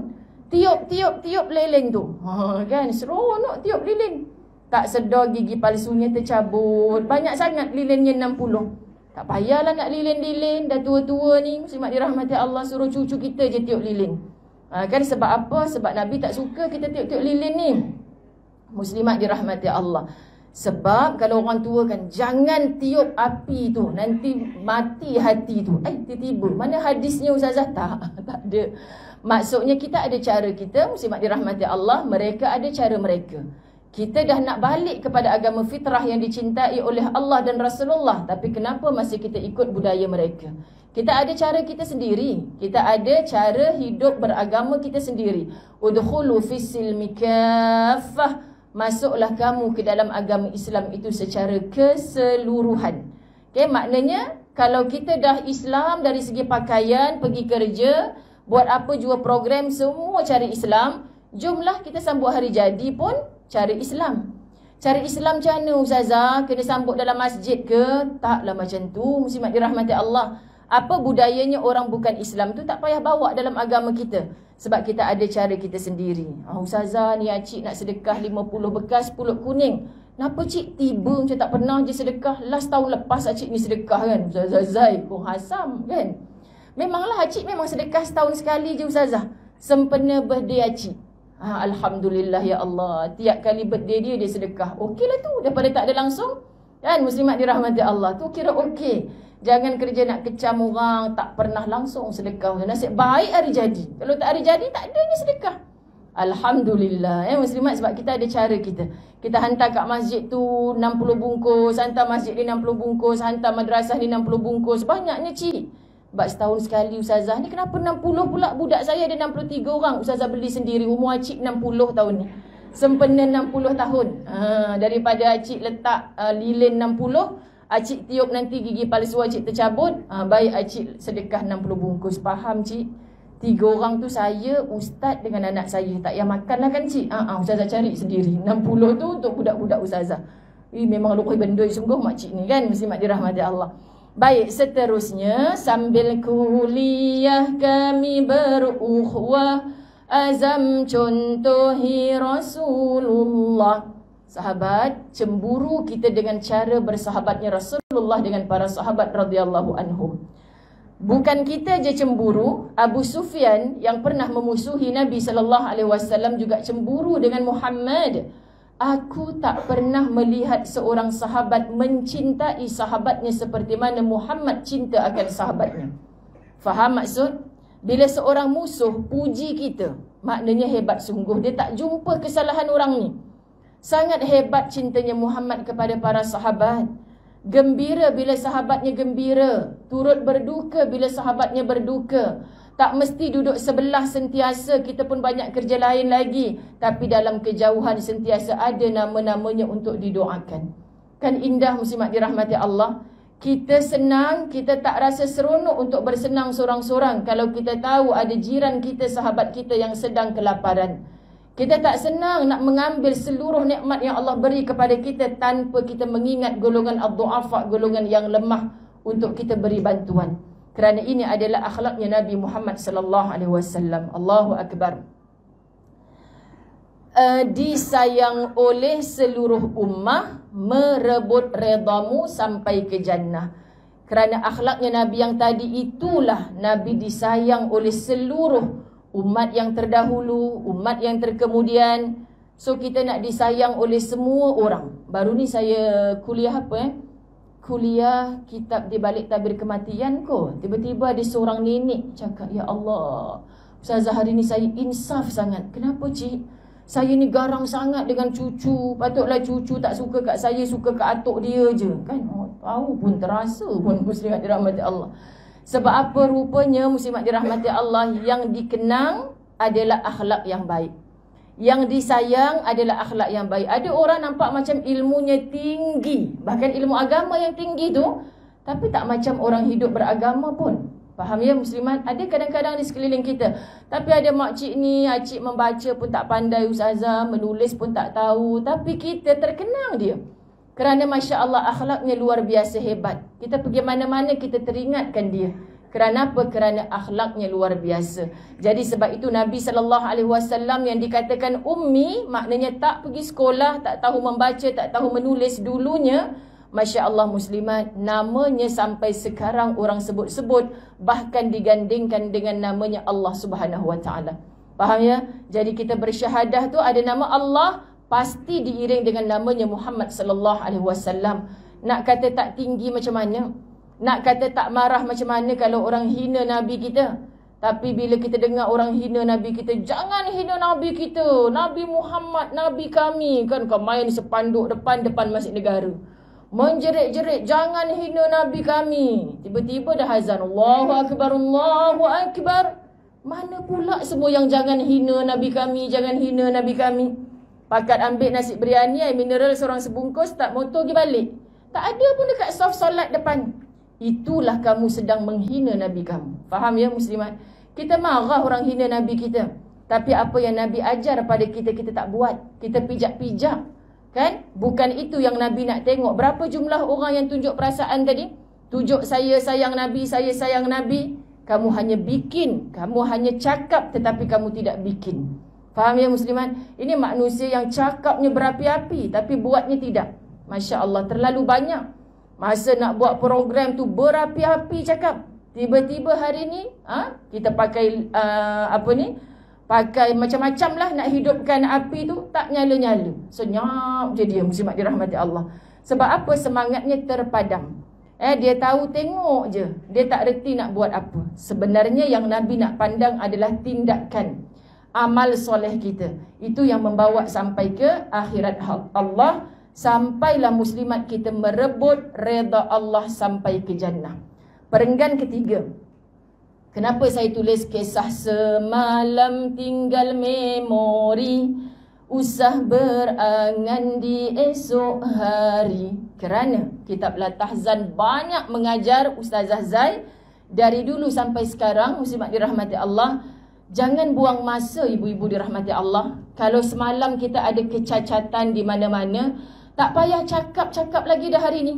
Tiup lilin tu. Kan, seronok tiup lilin. Tak sedar gigi palsunya tercabut. Banyak sangat lilinnya 60. Tak payahlah nak lilin-lilin. Dah tua-tua ni, muslimat dirahmati Allah, suruh cucu kita je tiup lilin. Kan sebab apa? Sebab Nabi tak suka kita tiup-tiup lilin ni. Muslimat dirahmati Allah. Sebab kalau orang tua kan, jangan tiup api tu, nanti mati hati tu. Tiba-tiba. Mana hadisnya Ustazah? Tak ada. Maksudnya kita ada cara kita, muslimat dirahmati Allah, mereka ada cara mereka. Kita dah nak balik kepada agama fitrah yang dicintai oleh Allah dan Rasulullah. Tapi kenapa masih kita ikut budaya mereka? Kita ada cara kita sendiri. Kita ada cara hidup beragama kita sendiri. Udkhulu fis-silmi kaffah. Masuklah kamu ke dalam agama Islam itu secara keseluruhan. Okay, maknanya kalau kita dah Islam dari segi pakaian, pergi kerja, buat apa jua program, semua cari Islam. Jomlah kita sambut hari jadi pun cari Islam. Cari Islam macam mana Ustazah? Kena sambut dalam masjid ke? Taklah macam tu. Muslimat dirahmati Allah. Apa budayanya orang bukan Islam tu tak payah bawa dalam agama kita. Sebab kita ada cara kita sendiri. Ustazah ni cik nak sedekah 50 bekas pulut kuning. Kenapa cik tiba macam tak pernah je sedekah? Last tahun lepas cik ni sedekah kan? Ustazah Zai kong hasam kan? Memanglah cik memang sedekah setahun sekali je Ustazah. Sempena birthday cik. Alhamdulillah ya Allah. Tiap kali birthday dia sedekah. Okeylah tu daripada tak ada langsung. Kan muslimat dirahmati Allah. Tu kira okey. Jangan kerja nak kecam orang, tak pernah langsung sedekah. Nasib baik hari jadi. Kalau tak hari jadi, tak adanya sedekah. Alhamdulillah muslimat, sebab kita ada cara kita. Kita hantar kat masjid tu 60 bungkus, hantar masjid ni 60 bungkus, hantar madrasah ni 60 bungkus. Banyaknya cik. Sebab setahun sekali ustazah ni, kenapa 60 pula? Budak saya ada 63 orang. Ustazah beli sendiri. Umur acik 60 tahun ni. Sempena 60 tahun. Daripada acik letak lilin 60, acik tiup nanti gigi palsu acik tercabut. Baik acik sedekah 60 bungkus. Faham cik? 3 orang tu saya, ustaz dengan anak saya. Tak payah makan lah kan cik? Ustazah cari sendiri. 60 tu untuk budak-budak ustazah. Memang lukai benda sungguh makcik ni kan. Muslimat dirahmati Allah. Baik, seterusnya. Sambil kuliah kami berukhwah, azam contohi Rasulullah. Sahabat, cemburu kita dengan cara bersahabatnya Rasulullah dengan para sahabat radhiyallahu anhum. Bukan kita je cemburu, Abu Sufyan yang pernah memusuhi Nabi SAW juga cemburu dengan Muhammad. Aku tak pernah melihat seorang sahabat mencintai sahabatnya seperti mana Muhammad cinta akan sahabatnya. Faham maksud? Bila seorang musuh puji kita, maknanya hebat sungguh. Dia tak jumpa kesalahan orang ni. Sangat hebat cintanya Muhammad kepada para sahabat. Gembira bila sahabatnya gembira, turut berduka bila sahabatnya berduka. Tak mesti duduk sebelah sentiasa, kita pun banyak kerja lain lagi. Tapi dalam kejauhan sentiasa ada nama-namanya untuk didoakan. Kan indah muslimat dirahmati Allah. Kita senang, kita tak rasa seronok untuk bersenang sorang-sorang kalau kita tahu ada jiran kita, sahabat kita yang sedang kelaparan. Kita tak senang nak mengambil seluruh nikmat yang Allah beri kepada kita tanpa kita mengingat golongan ad-du'afa, golongan yang lemah untuk kita beri bantuan. Kerana ini adalah akhlaknya Nabi Muhammad sallallahu alaihi wasallam. Allahu akbar. Disayang oleh seluruh ummah, merebut redamu sampai ke jannah. Kerana akhlaknya Nabi yang tadi itulah Nabi disayang oleh seluruh umat yang terdahulu, umat yang terkemudian. So kita nak disayang oleh semua orang. Baru ni saya kuliah kuliah kitab di balik tabir kematian kot. Tiba-tiba ada seorang nenek cakap, ya Allah, ustazah hari ni saya insaf sangat. Kenapa cik? Saya ni garang sangat dengan cucu. Patutlah cucu tak suka kat saya, suka kat atuk dia je. Kan? Tahu pun terasa pun muslimat dirahmati Allah. Sebab apa? Rupanya muslimat dirahmati Allah, yang dikenang adalah akhlak yang baik. Yang disayang adalah akhlak yang baik. Ada orang nampak macam ilmunya tinggi, bahkan ilmu agama yang tinggi tu, tapi tak macam orang hidup beragama pun. Faham ya muslimat? Ada kadang-kadang di sekeliling kita. Tapi ada makcik ni, acik membaca pun tak pandai ustazah, menulis pun tak tahu. Tapi kita terkenang dia. Kerana Masya Allah akhlaknya luar biasa hebat. Kita pergi mana-mana kita teringatkan dia. Kerana apa? Kerana akhlaknya luar biasa. Jadi sebab itu Nabi SAW yang dikatakan ummi, maknanya tak pergi sekolah, tak tahu membaca, tak tahu menulis dulunya. Masya Allah muslimat, namanya sampai sekarang orang sebut-sebut, bahkan digandingkan dengan namanya Allah Subhanahu Wa Taala. Faham ya? Jadi kita bersyahadah tu ada nama Allah, pasti diiring dengan namanya Muhammad sallallahu alaihi wasallam. Nak kata tak tinggi macam mana? Nak kata tak marah macam mana kalau orang hina Nabi kita? Tapi bila kita dengar orang hina Nabi kita, jangan hina Nabi kita, Nabi Muhammad, Nabi kami. Kan kau main sepanduk depan masjid negara. Menjerit-jerit, jangan hina Nabi kami. Tiba-tiba dah azan, Allahu Akbar, Allahu Akbar. Mana pula semua yang jangan hina Nabi kami, jangan hina Nabi kami. Pakat ambil nasi biryani, air mineral seorang sebungkus, tak motor pergi balik. Tak ada pun dekat soft solat depan. Itulah kamu sedang menghina Nabi kamu. Faham ya muslimat? Kita marah orang hina Nabi kita. Tapi apa yang Nabi ajar pada kita, kita tak buat. Kita pijak-pijak. Kan? Bukan itu yang Nabi nak tengok. Berapa jumlah orang yang tunjuk perasaan tadi? Tunjuk saya sayang Nabi, saya sayang Nabi. Kamu hanya bikin. Kamu hanya cakap tetapi kamu tidak bikin. Faham ya muslimat? Ini manusia yang cakapnya berapi-api tapi buatnya tidak. Masya Allah, terlalu banyak. Masa nak buat program tu berapi-api cakap. Tiba-tiba hari ni kita pakai pakai macam-macam lah nak hidupkan api tu, tak nyala-nyala. Senyap je dia muslimat dirahmati Allah. Sebab apa? Semangatnya terpadam. Dia tahu tengok je. Dia tak reti nak buat apa. Sebenarnya yang Nabi nak pandang adalah tindakan. amal soleh kita. Itu yang membawa sampai ke akhirat Allah. Sampailah muslimat kita merebut redha Allah sampai ke jannah. Perenggan ketiga. Kenapa saya tulis kisah semalam tinggal memori, usah berangan di esok hari. Kerana kitab Latahzan banyak mengajar Ustazah Zai dari dulu sampai sekarang, muslimat dirahmati Allah. Jangan buang masa ibu-ibu dirahmati Allah. Kalau semalam kita ada kecacatan di mana-mana, tak payah cakap-cakap lagi dah hari ini.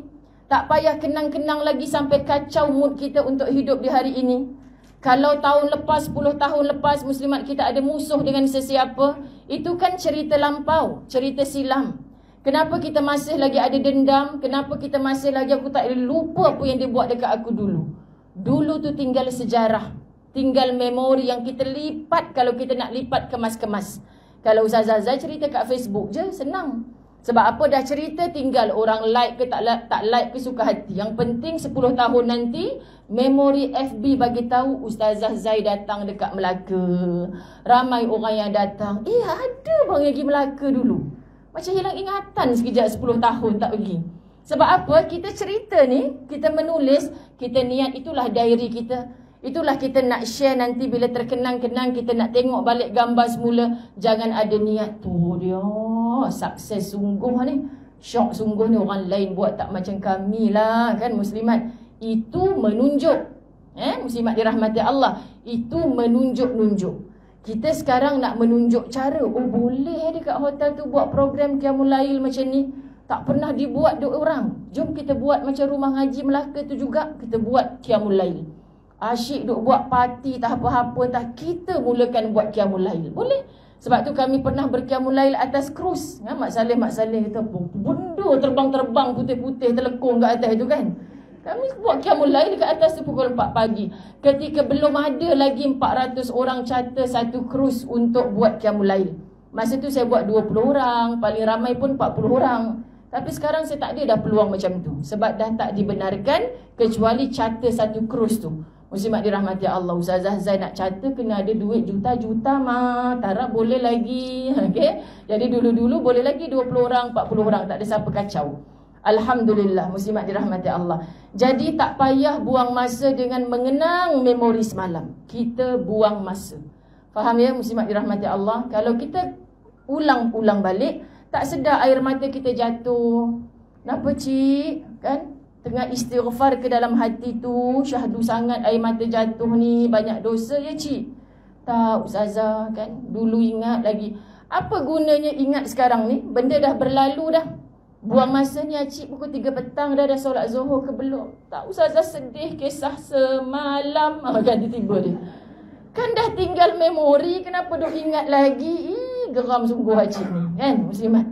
Tak payah kenang-kenang lagi sampai kacau mood kita untuk hidup di hari ini. Kalau tahun lepas, 10 tahun lepas muslimat kita ada musuh dengan sesiapa, itu kan cerita lampau, cerita silam. Kenapa kita masih lagi ada dendam? Kenapa kita masih lagi aku tak boleh lupa apa yang dia buat dekat aku dulu? Dulu tu tinggal sejarah, tinggal memori yang kita lipat kalau kita nak lipat kemas-kemas. Kalau Ustazah Zai cerita kat Facebook je, senang. Sebab apa, dah cerita tinggal orang like ke tak like ke suka hati. Yang penting 10 tahun nanti memori FB bagi tahu Ustazah Zai datang dekat Melaka. Ramai orang yang datang. Ada bang yang pergi Melaka dulu. Macam hilang ingatan sekejap 10 tahun tak pergi. Sebab apa? Kita cerita ni, kita menulis, kita niat, itulah diary kita. Itulah kita nak share nanti bila terkenang-kenang, kita nak tengok balik gambar semula. Jangan ada niat tu dia. Sukses sungguh ni. Syok sungguh ni, orang lain buat tak macam kami lah. Kan muslimat? Itu menunjuk. Muslimat dirahmati Allah. Itu menunjuk-nunjuk. Kita sekarang nak menunjuk cara. Oh boleh dekat hotel tu buat program Qiyamul Lail macam ni. Tak pernah dibuat dua orang. Jom kita buat macam rumah ngaji Melaka tu juga. Kita buat Qiyamul Lail. Asyik duk buat parti tak apa-apa, tak kita mulakan buat Qiyamul Lail. Boleh? Sebab tu kami pernah berqiyamul lail atas krus. Mak Saleh kata, benda terbang-terbang putih-putih terlekung kat atas itu kan. Kami buat qiyamul lail dekat atas tu pukul 4 pagi. Ketika belum ada lagi 400 orang charter satu krus untuk buat qiyamul lail. Masa tu saya buat 20 orang, paling ramai pun 40 orang. Tapi sekarang saya tak ada dah peluang macam tu. Sebab dah tak dibenarkan kecuali charter satu krus tu. Muslimat dirahmati Allah, Ustazah Zai nak charter kena ada duit juta-juta mah. Tarap boleh lagi. Okay? Jadi dulu-dulu boleh lagi 20 orang, 40 orang. Tak ada siapa kacau. Alhamdulillah, muslimat dirahmati Allah. Jadi tak payah buang masa dengan mengenang memori semalam. Kita buang masa. Faham ya muslimat dirahmati Allah? Kalau kita ulang-ulang balik, tak sedar air mata kita jatuh. Kenapa cik? Kan? Tengah istighfar ke dalam hati tu, syahdu sangat air mata jatuh ni, banyak dosa ya cik? Tak Ustazah kan, dulu ingat lagi. Apa gunanya ingat sekarang ni? Benda dah berlalu dah. Buang masanya cik pukul 3 petang dah solat zuhur ke belum? Tak Ustazah sedih kisah semalam. Kan tiba-tiba dia. Kan dah tinggal memori, kenapa duk ingat lagi? Geram sungguh cik ni kan muslimat.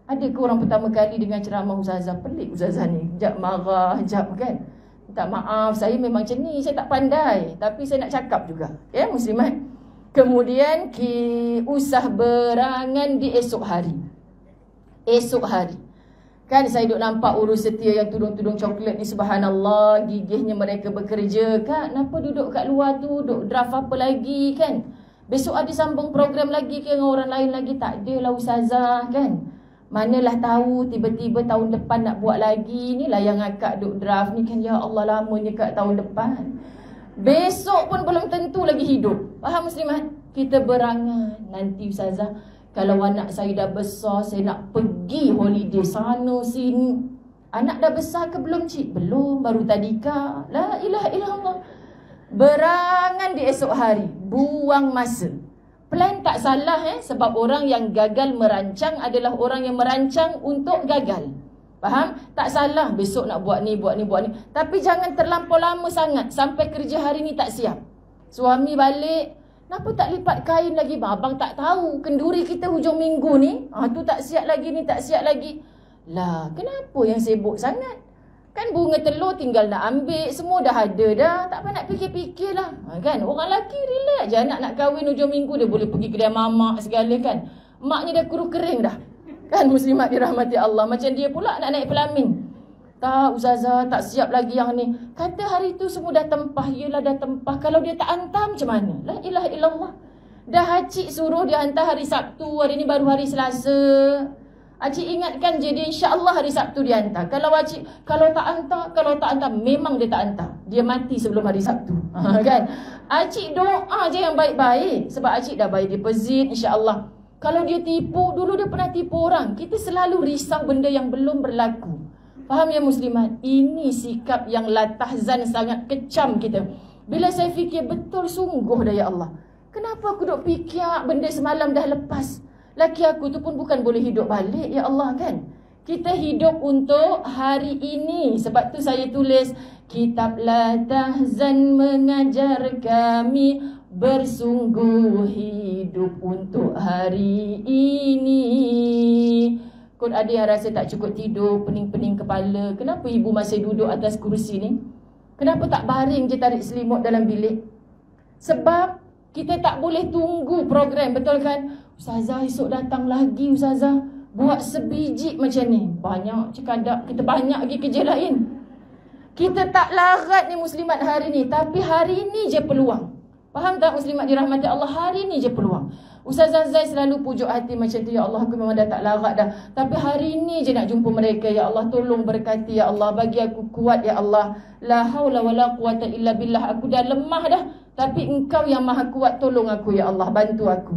Ada ke orang pertama kali dengan ceramah Ustazah? Pelik Ustazah ni. Sekejap marah, sekejap kan. Minta maaf, saya memang macam ni. Saya tak pandai. Tapi saya nak cakap juga. Ya, muslimat. Kemudian, usah berangan di esok hari. Esok hari. Kan saya duk nampak urus setia yang tudung-tudung coklat ni. Subhanallah, gigihnya mereka bekerja. Kak, kenapa duduk kat luar tu? Duk draft apa lagi kan? Besok ada sambung program lagi ke dengan orang lain lagi? Tak adalah Ustazah kan? Manalah tahu tiba-tiba tahun depan nak buat lagi. Inilah yang akak duk draft ni kan. Ya Allah lamanya kat tahun depan. Besok pun belum tentu lagi hidup. Faham muslimat? Kita berangan. Nanti Ustazah, kalau anak saya dah besar, saya nak pergi holiday sana sini. Anak dah besar ke belum cik? Belum, baru tadika. La ilaha illallah. Berangan di esok hari. Buang masa. Plan tak salah sebab orang yang gagal merancang adalah orang yang merancang untuk gagal. Faham? Tak salah besok nak buat ni, buat ni, buat ni. Tapi jangan terlampau lama sangat sampai kerja hari ni tak siap. Suami balik, kenapa tak lipat kain lagi? Abang tak tahu kenduri kita hujung minggu ni. Tu tak siap lagi, ni tak siap lagi. Lah, kenapa yang sibuk sangat? Kan bunga telur tinggal nak ambil, semua dah ada dah. Tak payah nak fikir-fikir lah. Kan? Orang lelaki relax je. Anak nak kahwin hujung minggu, dia boleh pergi kedai mamak segala kan. Maknya dah kuru kering dah. Kan muslimat dirahmati Allah. Macam dia pula nak naik pelamin. Tak Ustazah, tak siap lagi yang ni. Kata hari tu semua dah tempah. Yelah dah tempah. Kalau dia tak hantar macam mana? La ilaha illallah. Dah Acik suruh dia hantar hari Sabtu, hari ni baru hari Selasa. Acik ingatkan je dia insya-Allah hari Sabtu dia hantar. Kalau tak hantar, memang dia tak hantar. Dia mati sebelum hari Sabtu. Kan? Acik doa je yang baik-baik sebab Acik dah bayar deposit insya-Allah. Kalau dia tipu, dulu dia pernah tipu orang. Kita selalu risau benda yang belum berlaku. Faham ya muslimat? Ini sikap yang la tahzan sangat kecam kita. Bila saya fikir betul sungguh dah ya Allah. Kenapa aku duk fikir benda semalam dah lepas? Laki aku tu pun bukan boleh hidup balik ya Allah kan? Kita hidup untuk hari ini. Sebab tu saya tulis kitab La Tahzan mengajar kami bersungguh hidup untuk hari ini. Kot ada yang rasa tak cukup tidur, pening-pening kepala. Kenapa ibu masih duduk atas kursi ni? Kenapa tak baring je tarik selimut dalam bilik? Sebab kita tak boleh tunggu program, betul kan? Ustazah esok datang lagi Ustazah. Buat sebiji macam ni. Banyak cekadak, kita banyak lagi kerja lain. Kita tak larat ni muslimat hari ni. Tapi hari ni je peluang. Faham tak muslimat dirahmati Allah? Hari ni je peluang. Ustazah Zai selalu pujuk hati macam tu. Ya Allah, aku memang dah tak larat dah. Tapi hari ni je nak jumpa mereka. Ya Allah, tolong berkati Ya Allah. Bagi aku kuat Ya Allah. La haula wa la quwata illa billah. Aku dah lemah dah. Tapi engkau yang maha kuat, tolong aku Ya Allah. Bantu aku.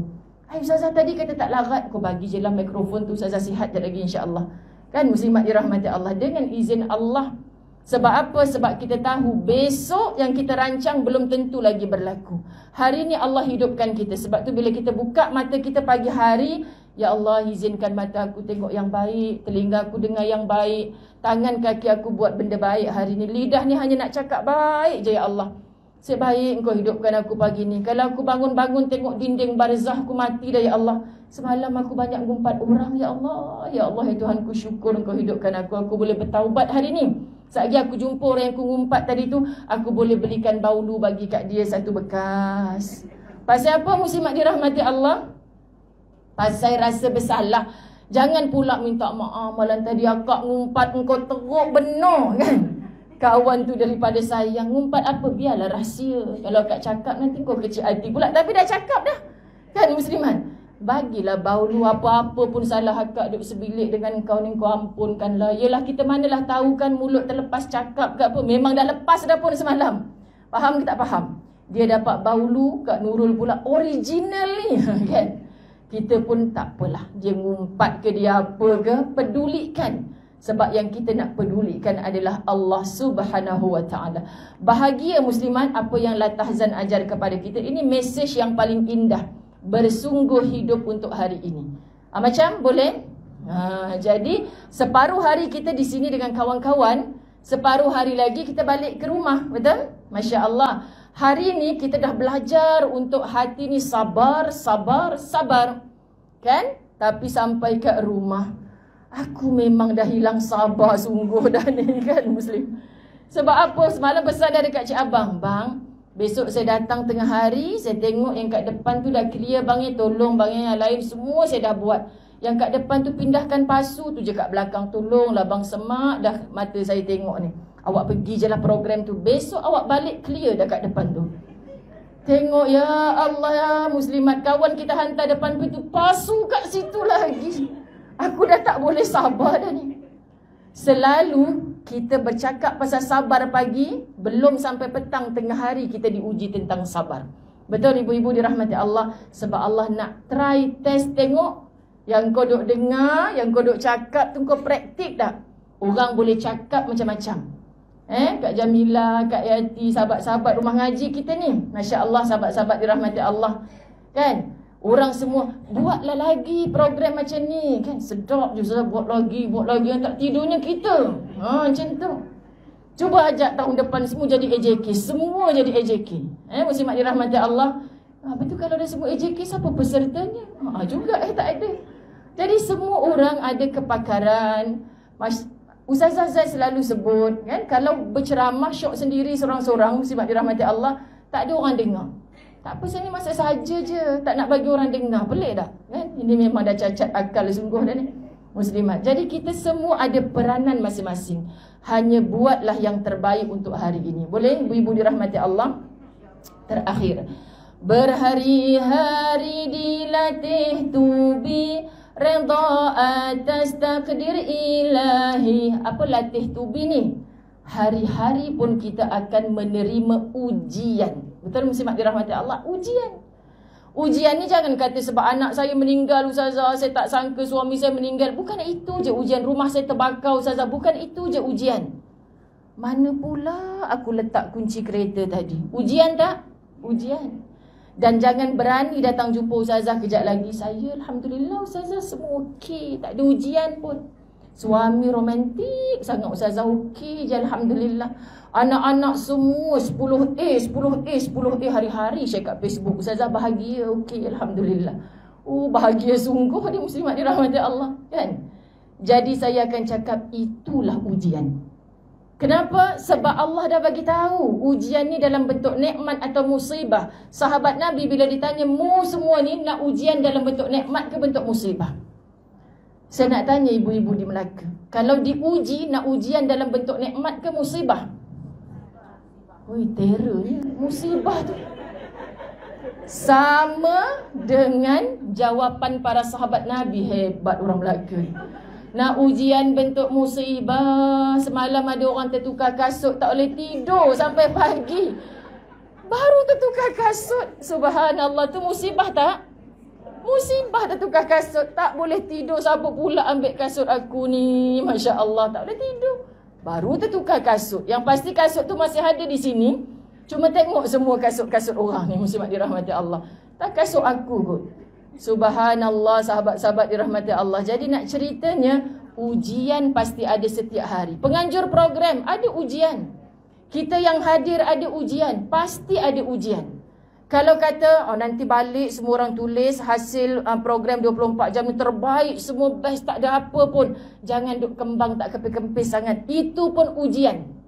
Hai Ustazah tadi kata tak larat. Kau bagi je lah mikrofon tu. Ustazah sihat sekejap lagi insya-Allah. Kan muslimat dirahmati Allah. Dengan izin Allah. Sebab apa? Sebab kita tahu besok yang kita rancang belum tentu lagi berlaku. Hari ni Allah hidupkan kita. Sebab tu bila kita buka mata kita pagi hari, Ya Allah izinkan mata aku tengok yang baik, telinga aku dengar yang baik, tangan kaki aku buat benda baik hari ni. Lidah ni hanya nak cakap baik je Ya Allah. Sebaik engkau hidupkan aku pagi ni. Kalau aku bangun-bangun tengok dinding barzah, aku mati dah Ya Allah. Semalam aku banyak ngumpat orang Ya Allah. Ya Allah ya Tuhan, ku syukur engkau hidupkan aku. Aku boleh bertaubat hari ni. Sekejap aku jumpa orang yang aku ngumpat tadi tu, aku boleh belikan baulu bagi kat dia satu bekas. Pasal apa muslimat dirahmati Allah? Pasal rasa bersalah. Jangan pula minta maaf, malam tadi akak ngumpat engkau teruk benar kan? Kawan tu daripada sayang, ngumpat apa? Biarlah rahsia. Kalau akak cakap nanti kau kecil hati pula. Tapi dah cakap dah. Kan muslimat? Bagilah baulu apa-apa pun salah akak duduk sebilik dengan kau ni, kau ampunkanlah. Yelah kita manalah tahu kan mulut terlepas cakap ke apa. Memang dah lepas dah pun semalam. Faham ke tak faham? Dia dapat baulu, Kak Nurul pula original ni. Kan? Kita pun tak apalah. Dia ngumpat ke dia apa ke, pedulikan. Sebab yang kita nak pedulikan adalah Allah Subhanahu Wa Taala. Bahagia muslimat apa yang La Tahzan ajar kepada kita. Ini mesej yang paling indah. Bersungguh hidup untuk hari ini. Macam boleh? Jadi separuh hari kita di sini dengan kawan-kawan, separuh hari lagi kita balik ke rumah. Betul? Masya Allah. Hari ini kita dah belajar untuk hati ni sabar, sabar, sabar. Kan? Tapi sampai ke rumah, aku memang dah hilang sabar sungguh dah ni kan muslim. Sebab apa? Semalam pesan dah dekat Cik Abang. Bang, besok saya datang tengah hari, saya tengok yang kat depan tu dah clear bang, tolong bang, yang lain semua saya dah buat. Yang kat depan tu pindahkan pasu tu je kat belakang, tolonglah bang, semak dah mata saya tengok ni. Awak pergi je lah program tu, besok awak balik clear dah kat depan tu. Tengok ya Allah ya muslimat, kawan kita hantar depan pintu, pasu kat situ lagi. Aku dah tak boleh sabar dah ni. Selalu kita bercakap pasal sabar pagi, belum sampai petang tengah hari kita diuji tentang sabar. Betul ibu-ibu dirahmati Allah. Sebab Allah nak try test tengok. Yang kau duk dengar, yang kau duk cakap tu kau praktik tak? Orang boleh cakap macam-macam. Kak Jamila, Kak Yati, sahabat-sahabat rumah ngaji kita ni, Masya Allah, sahabat-sahabat dirahmati Allah. Kan? Orang semua, buatlah lagi program macam ni. Kan? Sedap je, buat lagi. Yang tak tidurnya kita. Macam tu. Cuba ajak tahun depan semua jadi AJK. Semua jadi AJK. Muslimat dirahmati Allah. Betul kalau ada semua AJK, siapa pesertanya? Juga tak ada. Jadi semua orang ada kepakaran. Ustazah Zai selalu sebut, kan, kalau berceramah syok sendiri seorang-seorang, muslimat dirahmati Allah, tak ada orang dengar. Tak apa, saya ni masa saja je, tak nak bagi orang dengar. Pelik tak? Kan? Ini memang dah cacat akal sungguh dah ni. Muslimat. Jadi kita semua ada peranan masing-masing. Hanya buatlah yang terbaik untuk hari ini. Boleh ibu-ibu dirahmati Allah? Terakhir, Berhari-hari dilatih tubi, redha atas takdir ilahi. Apa latih tubi ni? Hari-hari pun kita akan menerima ujian. Betul muslimat dirahmati Allah? Ujian. Ujian ni jangan kata sebab anak saya meninggal ustazah, saya tak sangka suami saya meninggal. Bukan itu je ujian. Rumah saya terbakar ustazah. Bukan itu je ujian. Mana pula aku letak kunci kereta tadi? Ujian tak? Ujian. Dan jangan berani datang jumpa ustazah kejap lagi. Saya alhamdulillah ustazah semua okey, tak ada ujian pun. Suami romantik sangat ustazah, okey je alhamdulillah. Anak-anak semua 10A, 10A, 10A hari-hari share kat Facebook. Ustazah bahagia, okey alhamdulillah. Oh bahagia sungguh dia muslimat dirahmati Allah, kan? Jadi saya akan cakap itulah ujian. Kenapa? Sebab Allah dah bagi tahu ujian ni dalam bentuk nikmat atau musibah. Sahabat Nabi bila ditanya, mu semua ni nak ujian dalam bentuk nikmat ke bentuk musibah? Saya nak tanya ibu-ibu di Melaka, kalau diuji nak ujian dalam bentuk nikmat ke musibah? Oi, terrornya musibah tu. Sama dengan jawapan para sahabat Nabi. Hebat orang Melaka. Nak ujian bentuk musibah. Semalam ada orang tertukar kasut, tak boleh tidur sampai pagi. Baru tertukar kasut. Subhanallah, tu musibah tak? Musibah tertukar kasut. Tak boleh tidur. Siapa pula ambil kasut aku ni? Masya Allah, tak boleh tidur. Baru tertukar kasut. Yang pasti kasut tu masih ada di sini. Cuma tengok semua kasut-kasut orang ni muslimat dirahmati Allah. Tak kasut aku kot. Subhanallah, sahabat-sahabat dirahmati Allah. Jadi nak ceritanya, ujian pasti ada setiap hari. Penganjur program ada ujian. Kita yang hadir ada ujian. Pasti ada ujian. Kalau kata nanti balik semua orang tulis hasil program 24 jam ni terbaik, semua best, tak ada apa pun. Jangan duk kembang tak kepis-kepis sangat. Itu pun ujian.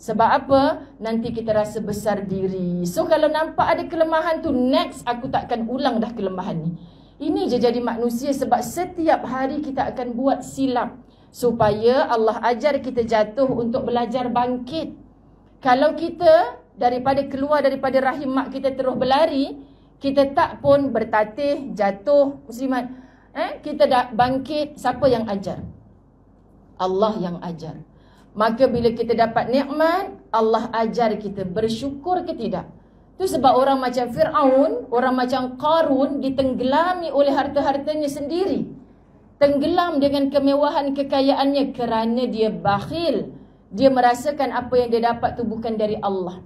Sebab apa? Nanti kita rasa besar diri. So kalau nampak ada kelemahan tu, next aku takkan ulang dah kelemahan ni. Ini je jadi manusia, sebab setiap hari kita akan buat silap. Supaya Allah ajar kita jatuh untuk belajar bangkit. Kalau kita daripada keluar daripada rahim mak kita terus berlari, kita tak pun bertatih, jatuh, muslimat. Kita dah bangkit, siapa yang ajar? Allah yang ajar. Maka bila kita dapat nikmat, Allah ajar kita bersyukur ke tidak. Itu sebab orang macam Fir'aun, orang macam Qarun ditenggelami oleh harta-hartanya sendiri. Tenggelam dengan kemewahan kekayaannya kerana dia bakhil. Dia merasakan apa yang dia dapat tu bukan dari Allah.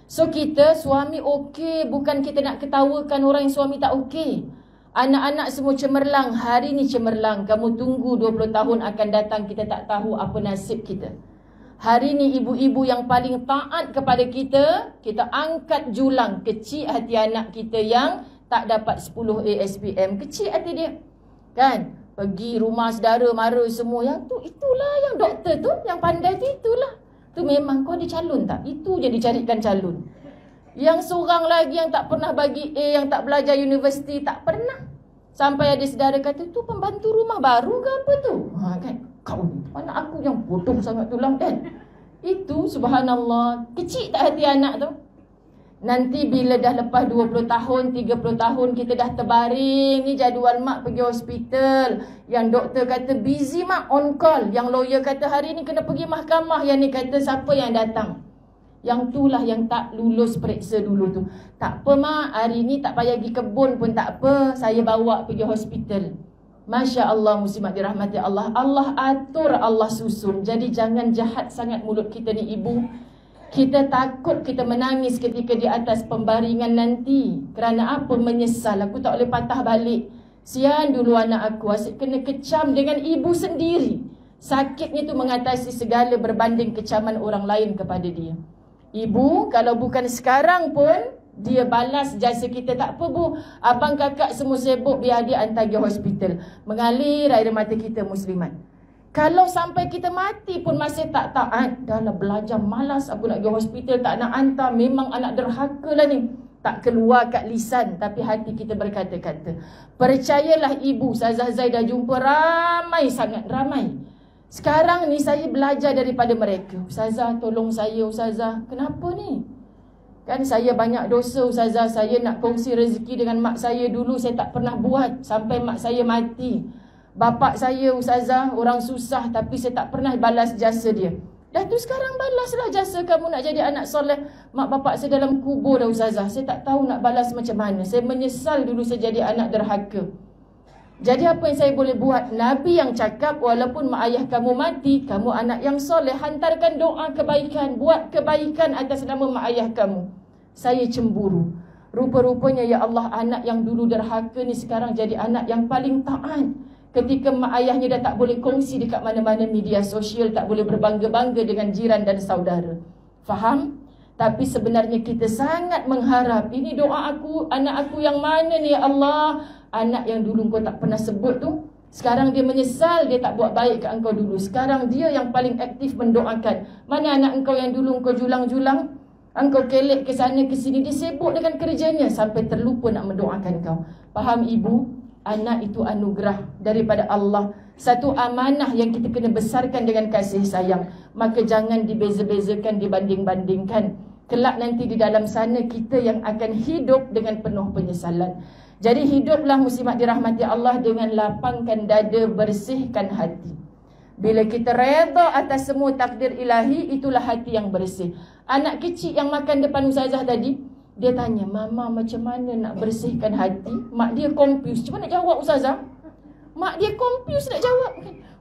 So kita suami okey, bukan kita nak ketawakan orang yang suami tak okey. Anak-anak semua cemerlang, hari ni cemerlang. Kamu tunggu 20 tahun akan datang, kita tak tahu apa nasib kita. Hari ni ibu-ibu yang paling taat kepada kita, kita angkat julang. Kecil hati anak kita yang tak dapat 10 ASPM. Kecil hati dia. Kan? Pergi rumah saudara, mara semua. Yang tu, itulah yang doktor tu, yang pandai tu, itulah. Tu memang kau ada calon tak? Itu je dicarikan calon. Yang seorang lagi yang tak pernah bagi A, yang tak belajar universiti, tak pernah. Sampai ada saudara kata, tu pembantu rumah baru ke apa tu? Kan? Kau ni, anak aku yang bodoh sangat tu lah kan? Itu subhanallah. Kecil tak hati anak tu? Nanti bila dah lepas 20 tahun, 30 tahun, kita dah terbaring. Ni jadual mak pergi hospital. Yang doktor kata busy mak, on call. Yang lawyer kata hari ni kena pergi mahkamah. Yang ni kata siapa yang datang? Yang itulah yang tak lulus periksa dulu tu. Tak apa mak, hari ni tak payah pergi kebun pun tak apa. Saya bawa pergi hospital. Masya Allah, muslimat dirahmati Allah. Allah atur, Allah susun. Jadi jangan jahat sangat mulut kita ni ibu. Kita takut kita menangis ketika di atas pembaringan nanti. Kerana apa? Menyesal. Aku tak boleh patah balik. Sian dulu anak aku. Asyik kena kecam dengan ibu sendiri. Sakitnya tu mengatasi segala berbanding kecaman orang lain kepada dia. Ibu, kalau bukan sekarang pun, dia balas jasa kita. Tak apa bu, abang kakak semua sibuk, biar dia hantar pergi hospital. Mengalir air mata kita muslimat. Kalau sampai kita mati pun masih tak taat, dah lah belajar malas aku nak pergi hospital, tak nak hantar, memang anak derhaka lah ni. Tak keluar kat lisan, tapi hati kita berkata-kata. Percayalah ibu, Ustazah Zai dah jumpa ramai sangat, ramai. Sekarang ni saya belajar daripada mereka. Ustazah tolong saya Ustazah. Kenapa ni? Kan saya banyak dosa Ustazah. Saya nak kongsi rezeki dengan mak saya dulu, saya tak pernah buat sampai mak saya mati. Bapak saya Ustazah orang susah, tapi saya tak pernah balas jasa dia. Dah tu sekarang balaslah jasa kamu nak jadi anak soleh. Mak bapak saya dalam kubur dah Ustazah. Saya tak tahu nak balas macam mana. Saya menyesal dulu saya jadi anak derhaka. Jadi apa yang saya boleh buat? Nabi yang cakap, walaupun mak ayah kamu mati, kamu anak yang soleh, hantarkan doa kebaikan, buat kebaikan atas nama mak ayah kamu. Saya cemburu. Rupa-rupanya ya Allah, anak yang dulu derhaka ni sekarang jadi anak yang paling taat. Ketika mak ayahnya dah tak boleh kongsi dekat mana-mana media sosial, tak boleh berbangga-bangga dengan jiran dan saudara. Faham? Tapi sebenarnya kita sangat mengharap, ini doa aku, anak aku yang mana ni ya Allah? Anak yang dulu kau tak pernah sebut tu, sekarang dia menyesal, dia tak buat baik kat engkau dulu. Sekarang dia yang paling aktif mendoakan. Mana anak engkau yang dulu engkau julang-julang, engkau kelek ke sana ke sini, dia sibuk dengan kerjanya sampai terlupa nak mendoakan kau. Faham ibu? Anak itu anugerah daripada Allah. Satu amanah yang kita kena besarkan dengan kasih sayang. Maka jangan dibeza-bezakan, dibanding-bandingkan. Kelak nanti di dalam sana kita yang akan hidup dengan penuh penyesalan. Jadi hiduplah muslimat dirahmati Allah dengan lapangkan dada, bersihkan hati. Bila kita reda atas semua takdir ilahi, itulah hati yang bersih. Anak kecil yang makan depan Ustazah tadi, dia tanya, Mama macam mana nak bersihkan hati? Mak dia confused. Macam mana nak jawab Ustazah? Mak dia confused nak jawab.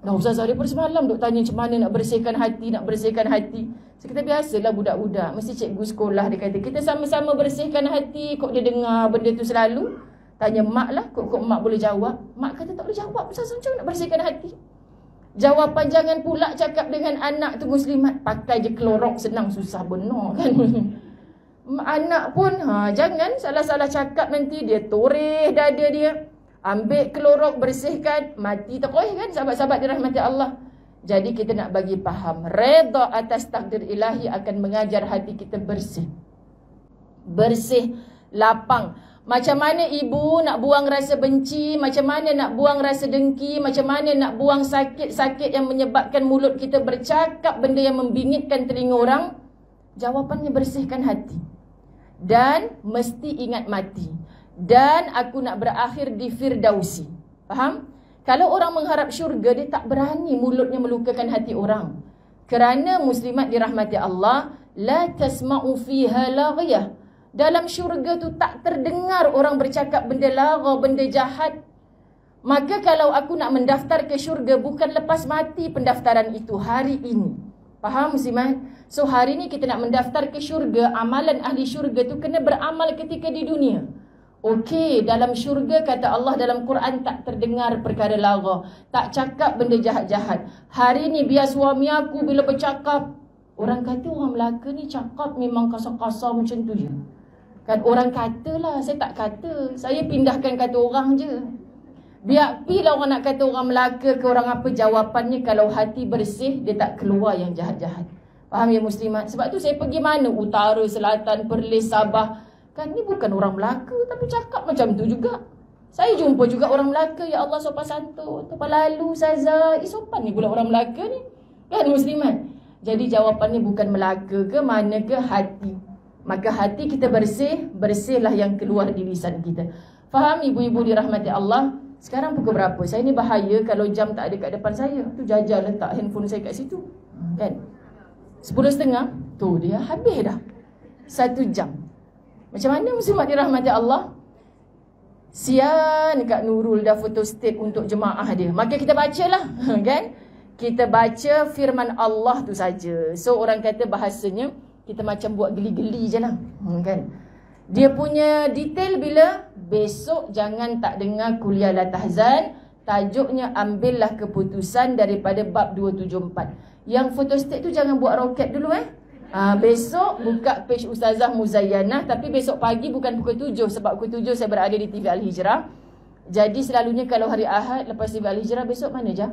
Dah Ustazah daripada semalam duk tanya macam mana nak bersihkan hati, nak bersihkan hati. So, kita biasalah budak-budak, mesti cikgu sekolah dia kata, kita sama-sama bersihkan hati. Kok dia dengar benda tu selalu? Tanya mak lah, kok mak boleh jawab? Mak kata tak boleh jawab Ustazah, macam mana nak bersihkan hati? Jawapan jangan pula cakap dengan anak tu muslimat, pakai je kelorok senang, susah benar kan. Anak pun jangan salah-salah cakap, nanti dia toreh dada dia. Ambil kelorok, bersihkan, mati terkoh kan sahabat-sahabat dirahmati Allah. Jadi kita nak bagi faham, reda atas takdir ilahi akan mengajar hati kita bersih. Bersih, lapang. Macam mana ibu nak buang rasa benci, macam mana nak buang rasa dengki, macam mana nak buang sakit-sakit yang menyebabkan mulut kita bercakap benda yang membingitkan telinga orang. Jawapannya bersihkan hati. Dan mesti ingat mati. Dan aku nak berakhir di Firdausi. Faham? Kalau orang mengharap syurga, dia tak berani mulutnya melukakan hati orang. Kerana muslimat dirahmati Allah, la tasma'u fiha laghiyah. Dalam syurga tu tak terdengar orang bercakap benda lara, benda jahat. Maka kalau aku nak mendaftar ke syurga, bukan lepas mati pendaftaran itu, hari ini. Faham muslimat? So hari ni kita nak mendaftar ke syurga, amalan ahli syurga tu kena beramal ketika di dunia. Okey, dalam syurga kata Allah dalam Quran tak terdengar perkara lara, tak cakap benda jahat-jahat. Hari ni biar suami aku bila bercakap, orang kata orang Melaka ni cakap memang kasar-kasar macam tu je. Kan orang katalah, saya tak kata. Saya pindahkan kata orang je. Biar pilah orang nak kata orang Melaka ke orang apa, jawapannya kalau hati bersih, dia tak keluar yang jahat-jahat. Faham ya muslimat? Sebab tu saya pergi mana? Utara, Selatan, Perlis, Sabah. Kan ni bukan orang Melaka, tapi cakap macam tu juga. Saya jumpa juga orang Melaka, ya Allah sopan santun. Tu lalu Ustazah, sopan ni pula orang Melaka ni. Kan muslimat? Jadi jawapannya bukan Melaka ke mana ke, hati. Maka hati kita bersih, bersihlah yang keluar di lisan kita. Faham ibu-ibu dirahmati Allah? Sekarang pukul berapa? Saya ni bahaya kalau jam tak ada kat depan saya. Tu Jajal letak handphone saya kat situ. Kan? 10.30. Tu dia habis dah. 1 jam. Macam mana muslimat dirahmati Allah? Sian Kak Nurul dah foto state untuk jemaah dia. Maka kita bacalah. Kan? Kita baca firman Allah tu saja. So orang kata bahasanya, kita macam buat geli-geli je lah. Kan? Dia punya detail bila? Besok jangan tak dengar kuliah La Tahzan. Tajuknya ambillah keputusan daripada bab 274. Yang photostat tu jangan buat roket dulu besok buka page Ustazah Muzayyanah. Tapi besok pagi bukan pukul 7. Sebab pukul 7 saya berada di TV Al-Hijrah. Jadi selalunya kalau hari Ahad lepas TV Al-Hijrah, besok mana je?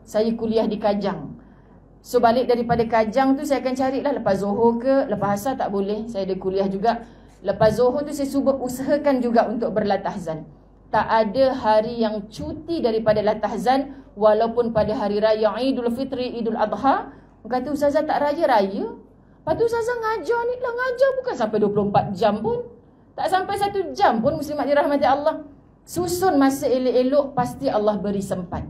Saya kuliah di Kajang. So balik daripada Kajang tu saya akan carilah lepas Zohor ke, lepas Asar tak boleh, saya ada kuliah juga. Lepas Zohor tu saya cuba usahakan juga untuk berlatahzan. Tak ada hari yang cuti daripada latahzan, walaupun pada hari raya Idul Fitri, Idul Adha. Kata Ustazah tak raya-raya. Lepas tu Ustazah ngajar ni lah, ngajar bukan sampai 24 jam pun. Tak sampai 1 jam pun muslimat dirahmati Allah. Susun masa elok-elok, pasti Allah beri sempat.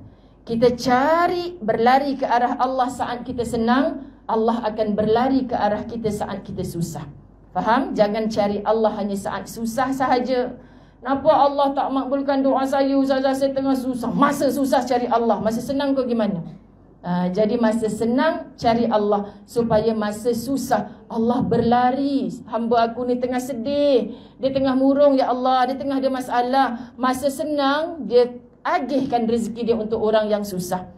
Kita cari berlari ke arah Allah saat kita senang, Allah akan berlari ke arah kita saat kita susah. Faham? Jangan cari Allah hanya saat susah sahaja. Kenapa Allah tak makbulkan doa saya, Ustazah, saya tengah susah. Masa susah cari Allah, masa senang kau gimana? Jadi masa senang cari Allah, supaya masa susah Allah berlari. Hamba aku ni tengah sedih, dia tengah murung, ya Allah, dia tengah ada masalah. Masa senang dia agihkan rezeki dia untuk orang yang susah.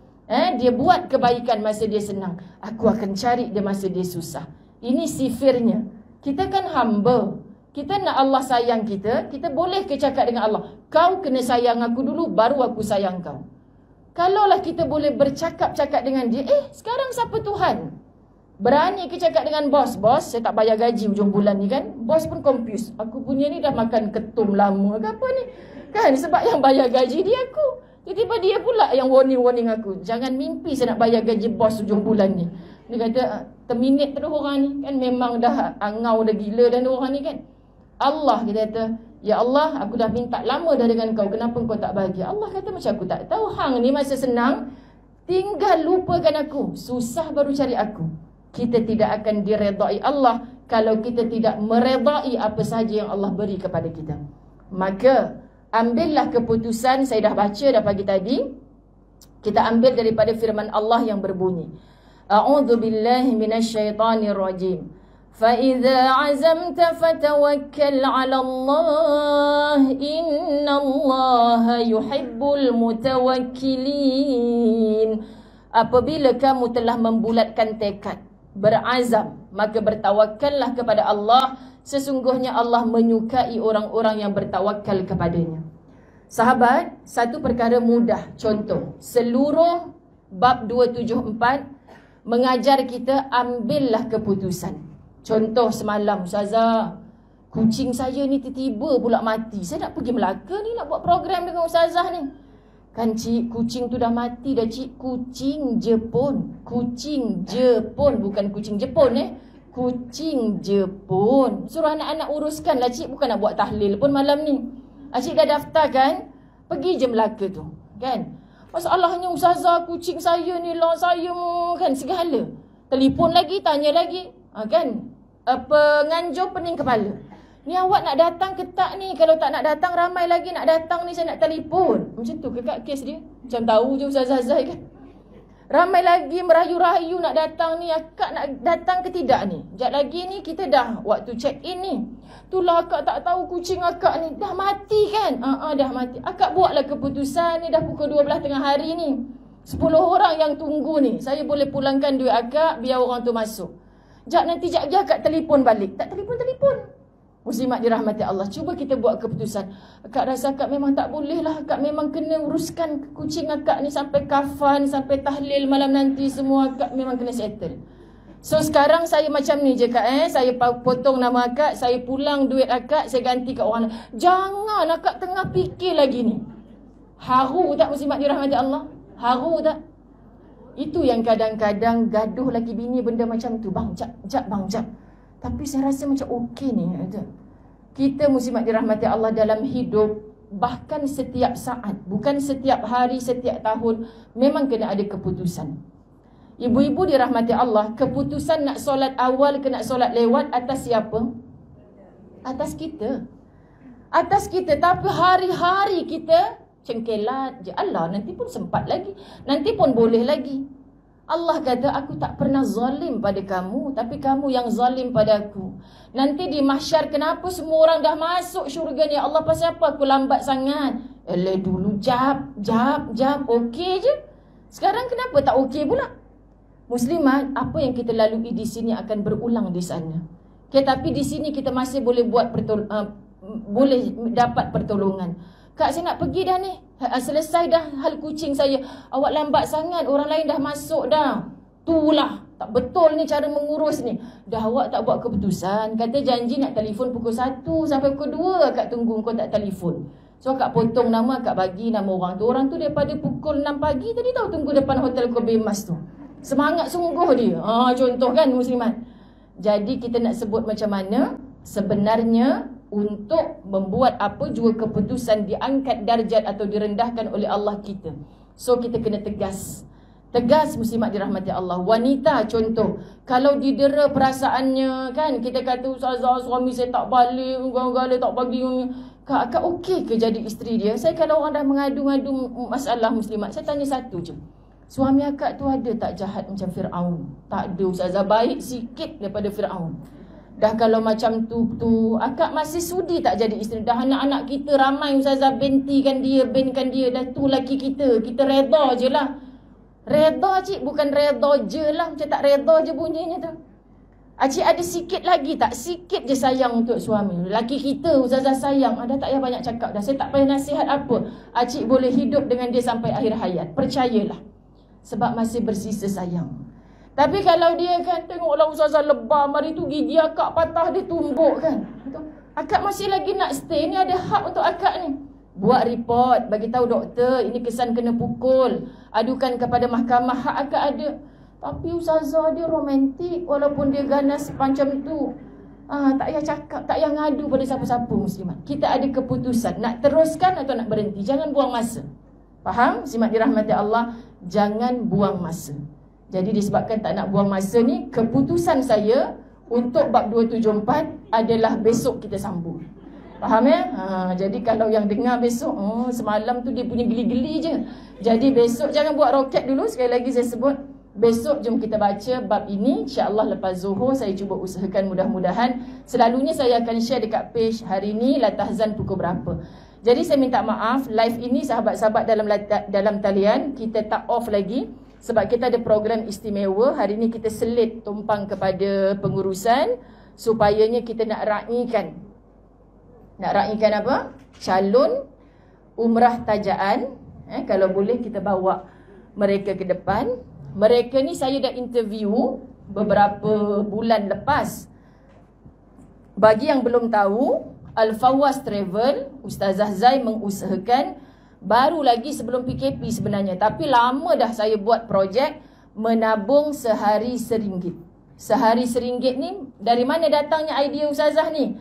Dia buat kebaikan masa dia senang, aku akan cari dia masa dia susah. Ini sifirnya. Kita kan hamba, kita nak Allah sayang kita, kita boleh ke cakap dengan Allah, kau kena sayang aku dulu, baru aku sayang kau. Kalaulah kita boleh bercakap-cakap dengan dia, sekarang siapa Tuhan? Berani ke cakap dengan bos, saya tak bayar gaji hujung bulan ni kan. Bos pun confused, aku punya ni dah makan ketum lama ke apa ni kan, sebab yang bayar gaji dia aku. Tiba-tiba dia pula yang warning aku, jangan mimpi saya nak bayar gaji bos hujung bulan ni. Dia kata, terminate terus orang ni kan, memang dah angau, dah gila dan orang ni kan. Allah kita kata, ya Allah, aku dah minta lama dah dengan kau, kenapa kau tak bahagia? Allah kata, macam aku tak tahu, hang ni masa senang tinggal lupakan aku, susah baru cari aku. Kita tidak akan diredai Allah kalau kita tidak meredai apa sahaja yang Allah beri kepada kita. Maka ambillah keputusan. Saya dah baca dah pagi tadi. Kita ambil daripada firman Allah yang berbunyi, A'udzu billahi minasyaitonir rajim. فَإِذَا عَزَمْتَ فَتَوَكَّلْ عَلَى اللَّهِ إِنَّ اللَّهَ يُحِبُّ الْمُتَوَكِّلِينَ. Apabila kamu telah membulatkan tekad, berazam, maka bertawakallah kepada Allah. Sesungguhnya Allah menyukai orang-orang yang bertawakal kepadanya. Sahabat, satu perkara mudah. Contoh, seluruh bab 274 mengajar kita ambillah keputusan. Contoh semalam, Ustazah, kucing saya ni tiba-tiba pula mati. Saya nak pergi Melaka ni, nak buat program dengan Ustazah ni. Kan cik, kucing tu dah mati dah cik. Kucing Jepun. Kucing Jepun, bukan kucing Jepun Kucing Jepun. Suruh anak-anak uruskan lah cik, bukan nak buat tahlil pun malam ni. Cik dah daftar kan, pergi je Melaka tu kan. Masalahnya Ustazah, kucing saya ni lah, saya kan segala. Telefon lagi, tanya lagi kan. Penganjur pening kepala. Ni awak nak datang ke tak ni? Kalau tak nak datang, ramai lagi nak datang ni, saya nak telefon. Macam tu ke kak kes dia? Macam tahu je Ustazah Zai kan. Ramai lagi merayu-rayu nak datang ni. Akak nak datang ke tidak ni? Sekejap lagi ni kita dah waktu check in ni. Itulah akak tak tahu kucing akak ni dah mati kan? Dah mati. Akak buatlah keputusan ni, dah pukul 12 tengah hari ni. 10 orang yang tunggu ni. Saya boleh pulangkan duit akak, biar orang tu masuk. Nanti sekejap lagi akak telefon balik. Tak telefon. Muslimat dirahmati Allah, cuba kita buat keputusan. Akak rasa akak memang tak boleh lah. Akak memang kena uruskan kucing akak ni sampai kafan, sampai tahlil malam nanti semua. Akak memang kena settle. So sekarang saya macam ni je kak. Saya potong nama akak, saya pulang duit akak, saya ganti kat orang lain. Jangan akak tengah fikir lagi ni. Haru tak muslimat dirahmati Allah? Haru tak? Itu yang kadang-kadang gaduh lagi bini benda macam tu. Bang, jap. Tapi saya rasa macam okey ni. Kita muslimat dirahmati Allah dalam hidup, bahkan setiap saat, bukan setiap hari, setiap tahun, memang kena ada keputusan. Ibu-ibu dirahmati Allah, keputusan nak solat awal ke nak solat lewat atas siapa? Atas kita. Atas kita. Tapi hari-hari kita cengkelat je. Allah, nanti pun sempat lagi, nanti pun boleh lagi. Allah kata, aku tak pernah zalim pada kamu, tapi kamu yang zalim pada aku. Nanti di mahsyar, kenapa semua orang dah masuk syurga ni? Allah, pasal apa aku lambat sangat? Dulu jap, okey je. Sekarang kenapa tak okey pula? Muslimat, apa yang kita lalui di sini akan berulang di sana. Okay, tapi di sini kita masih boleh buat boleh dapat pertolongan. Kak, saya nak pergi dah ni. Selesai dah hal kucing saya. Awak lambat sangat, orang lain dah masuk dah. Itulah, tak betul ni cara mengurus ni. Dah awak tak buat keputusan. Kata janji nak telefon pukul 1 sampai pukul 2 akak tunggu, kau tak telefon. So akak potong nama, akak bagi nama orang tu. Orang tu daripada pukul 6 pagi tadi tahu tunggu depan hotel Kobe Mas tu. Semangat sungguh dia. Contoh kan muslimat. Jadi kita nak sebut macam mana? Sebenarnya untuk membuat apa juga keputusan diangkat darjat atau direndahkan oleh Allah kita. So kita kena tegas. Tegas muslimat dirahmati Allah. Wanita contoh, kalau didera perasaannya kan, kita kata ustazah suami saya tak balik, gala tak bagi. Akak okey ke jadi isteri dia? Saya kalau orang dah mengadu-ngadu masalah muslimat, saya tanya satu je. Suami akak tu ada tak jahat macam Fir'aun? Tak ada ustazah, baik sikit daripada Fir'aun. Dah kalau macam tu akak masih sudi tak jadi isteri? Dah anak-anak kita ramai ustazah bankan dia. Dah tu laki kita reda je lah. Reda cik, bukan reda je lah. Macam tak reda je bunyinya tu. Cik ada sikit lagi tak? Sikit je sayang untuk suami. Laki kita ustazah sayang. Dah tak payah banyak cakap dah. Saya tak payah nasihat apa. Cik boleh hidup dengan dia sampai akhir hayat. Percayalah. Sebab masih bersisa sayang. Tapi kalau dia kan tengoklah ustazah lebam, hari tu gigi akak patah, dia tumbuk kan. Akak masih lagi nak stay, ni ada hak untuk akak ni. Buat report, bagi tahu doktor, ini kesan kena pukul. Adukan kepada mahkamah, hak akak ada. Tapi ustazah dia romantik, walaupun dia ganas macam tu. Tak payah cakap, tak payah ngadu pada siapa-siapa muslimat. Kita ada keputusan, nak teruskan atau nak berhenti. Jangan buang masa. Faham? Muslimat dirahmati Allah, jangan buang masa. Jadi disebabkan tak nak buang masa ni, keputusan saya untuk bab 274 adalah besok kita sambung. Faham ya? Jadi kalau yang dengar besok, semalam tu dia punya geli-geli je. Jadi besok jangan buat roket dulu. Sekali lagi saya sebut, besok jom kita baca bab ini. InsyaAllah lepas Zuhur saya cuba usahakan mudah-mudahan. Selalunya saya akan share dekat page hari ni Latahzan pukul berapa. Jadi saya minta maaf, live ini sahabat-sahabat dalam talian kita tak off lagi. Sebab kita ada program istimewa. Hari ni kita selit tumpang kepada pengurusan. Supayanya kita nak raikan. Nak raikan apa? Calon umrah tajaan. Kalau boleh kita bawa mereka ke depan. Mereka ni saya dah interview beberapa bulan lepas. Bagi yang belum tahu, Al-Fawaz Travel, Ustazah Zai mengusahakan baru lagi sebelum PKP sebenarnya. Tapi lama dah saya buat projek menabung sehari RM1. Sehari RM1 ni, dari mana datangnya idea Ustazah ni?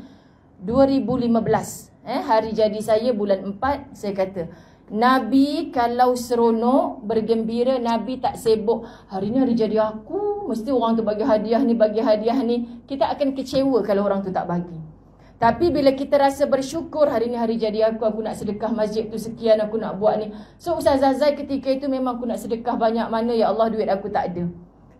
2015. Hari jadi saya bulan 4, saya kata, Nabi kalau seronok, bergembira, Nabi tak sibuk. Hari ni hari jadi aku, mesti orang tu bagi hadiah ni. Kita akan kecewa kalau orang tu tak bagi. Tapi bila kita rasa bersyukur, hari ni hari jadi aku nak sedekah masjid tu sekian, aku nak buat ni. So Ustazah Zai ketika itu memang aku nak sedekah banyak mana, ya Allah duit aku tak ada.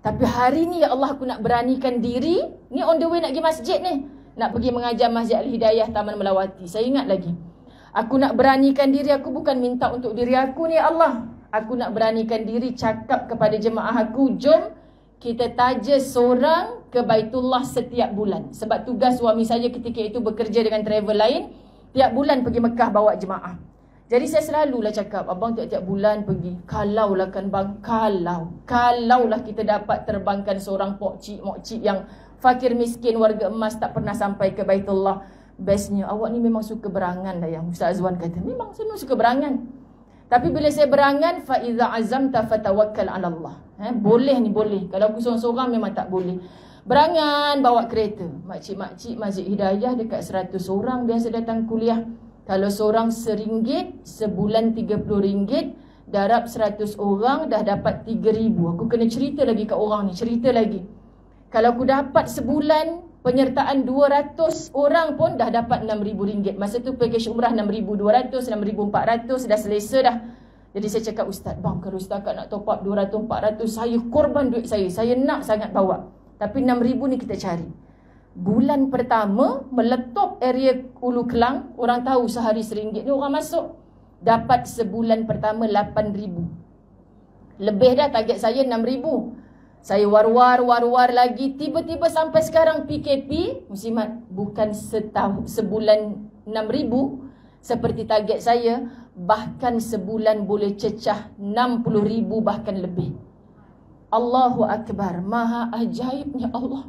Tapi hari ni ya Allah aku nak beranikan diri, ni on the way nak pergi masjid ni. Nak pergi mengajar Masjid Al-Hidayah Taman Melawati. Saya ingat lagi. Aku nak beranikan diri, aku bukan minta untuk diri aku ni ya Allah. Aku nak beranikan diri cakap kepada jemaah aku, jom kita taja seorang ke Baitullah setiap bulan. Sebab tugas suami saya ketika itu bekerja dengan travel lain, tiap bulan pergi Mekah bawa jemaah. Jadi saya selalulah cakap, abang tiap-tiap bulan pergi. Kalaulah kan bang, kalaulah kita dapat terbangkan seorang mokcik yang fakir miskin warga emas tak pernah sampai ke Baitullah. Bestnya, awak ni memang suka berangan lah yang Ustaz Azwan kata. Memang saya memang suka berangan. Tapi bila saya berangan, fa iza azamta fatawakkal 'ala Allah. Boleh ni boleh. Kalau aku seorang-seorang memang tak boleh. Berangan bawa kereta. Makcik-makcik Masjid Hidayah dekat 100 orang biasa datang kuliah. Kalau seorang RM1, sebulan RM30, darab 100 orang dah dapat 3,000. Aku kena cerita lagi kat orang ni, cerita lagi. Kalau aku dapat sebulan penyertaan 200 orang pun dah dapat RM6,000. Masa tu package umrah RM6,200, RM6,400 dah selesa dah. Jadi saya cakap, Ustaz, bang kalau Ustaz nak top up 200-400, saya korban duit saya. Saya nak sangat bawa. Tapi RM6,000 ni kita cari. Bulan pertama meletup area Ulu Kelang, orang tahu sehari RM1 ni orang masuk. Dapat sebulan pertama RM8,000. Lebih dah target saya RM6,000. Saya war-war lagi. Tiba-tiba sampai sekarang PKP, muslimat, bukan sebulan RM6,000 seperti target saya. Bahkan sebulan boleh cecah RM60,000 bahkan lebih. Allahu Akbar. Maha ajaibnya Allah.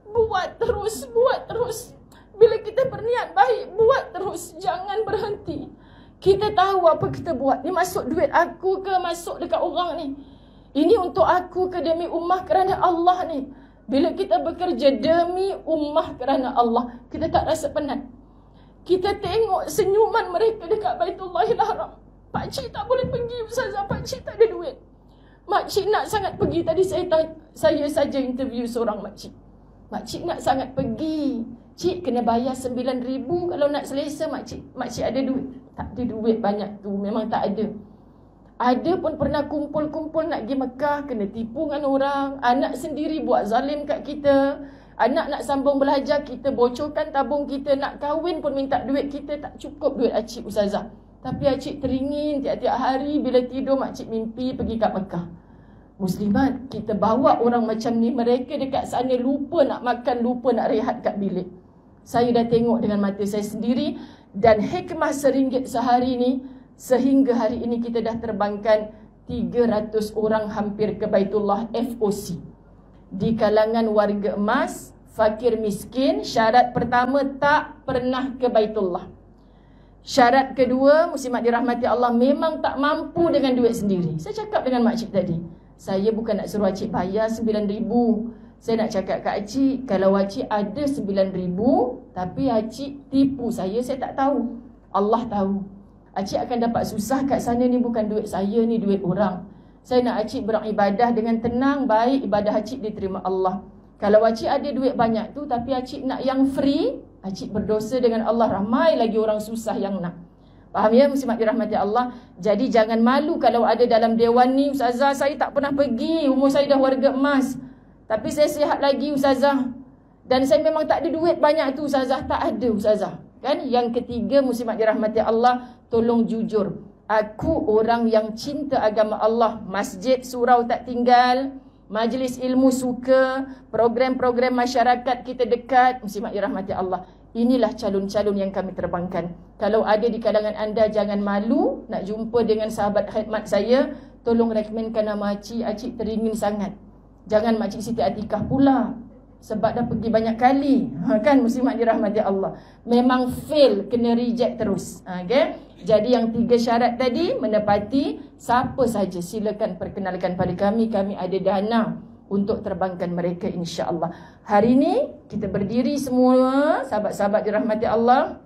Buat terus. Bila kita berniat baik, buat terus. Jangan berhenti. Kita tahu apa kita buat. Ni masuk duit aku ke masuk dekat orang ni? Ini untuk aku ke demi ummah kerana Allah ni? Bila kita bekerja demi ummah kerana Allah, kita tak rasa penat. Kita tengok senyuman mereka dekat Baitullahil Haram. Pakcik tak boleh pergi, Ustazah. Pakcik tak ada duit. Makcik nak sangat pergi. Tadi saya saja interview seorang makcik. Makcik nak sangat pergi. Cik kena bayar 9,000 kalau nak selesa makcik. Makcik ada duit? Tak ada duit banyak tu. Memang tak ada. Ada pun pernah kumpul-kumpul nak pergi Mekah, kena tipu dengan orang. Anak sendiri buat zalim kat kita. Anak nak sambung belajar, kita bocorkan tabung kita. Nak kahwin pun minta duit kita. Tak cukup duit Acik, Ustazah. Tapi Acik teringin tiap-tiap hari bila tidur makcik mimpi pergi kat Mekah. Muslimat, kita bawa orang macam ni. Mereka dekat sana lupa nak makan, lupa nak rehat kat bilik. Saya dah tengok dengan mata saya sendiri. Dan hikmah RM1 sehari ni, sehingga hari ini kita dah terbangkan 300 orang hampir ke Baitullah FOC. Di kalangan warga emas, fakir miskin, syarat pertama tak pernah ke Baitullah. Syarat kedua, muslimat dirahmati Allah, memang tak mampu dengan duit sendiri. Saya cakap dengan makcik tadi, saya bukan nak suruh Acik bayar 9,000. Saya nak cakap kat Acik, kalau Acik ada 9,000, tapi Acik tipu saya tak tahu. Allah tahu. Acik akan dapat susah kat sana ni, bukan duit saya ni, duit orang. Saya nak Acik beribadah dengan tenang, baik ibadah Acik diterima Allah. Kalau Acik ada duit banyak tu, tapi Acik nak yang free, Acik berdosa dengan Allah. Ramai lagi orang susah yang nak. Faham ya, muslimat dirahmati Allah? Jadi jangan malu kalau ada dalam dewan ni, Ustazah saya tak pernah pergi, umur saya dah warga emas. Tapi saya sihat lagi, Ustazah. Dan saya memang tak ada duit banyak tu, Ustazah. Tak ada, Ustazah. Kan? Yang ketiga, muslimat dirahmati Allah, tolong jujur. Aku orang yang cinta agama Allah. Masjid, surau tak tinggal. Majlis ilmu suka. Program-program masyarakat kita dekat. Muslimat dirahmati Allah. Inilah calon-calon yang kami terbangkan. Kalau ada di kalangan anda, jangan malu nak jumpa dengan sahabat khidmat saya. Tolong rekomenkan nama Acik. Acik teringin sangat. Jangan Makcik Siti Atikah pula. Sebab dah pergi banyak kali. Kan muslimat dirahmati Allah. Memang fail, kena reject terus. Okay? Jadi yang 3 syarat tadi menepati, siapa saja silakan perkenalkan pada kami. Kami ada dana untuk terbangkan mereka insya-Allah. Hari ini kita berdiri semua, sahabat-sahabat dirahmati Allah.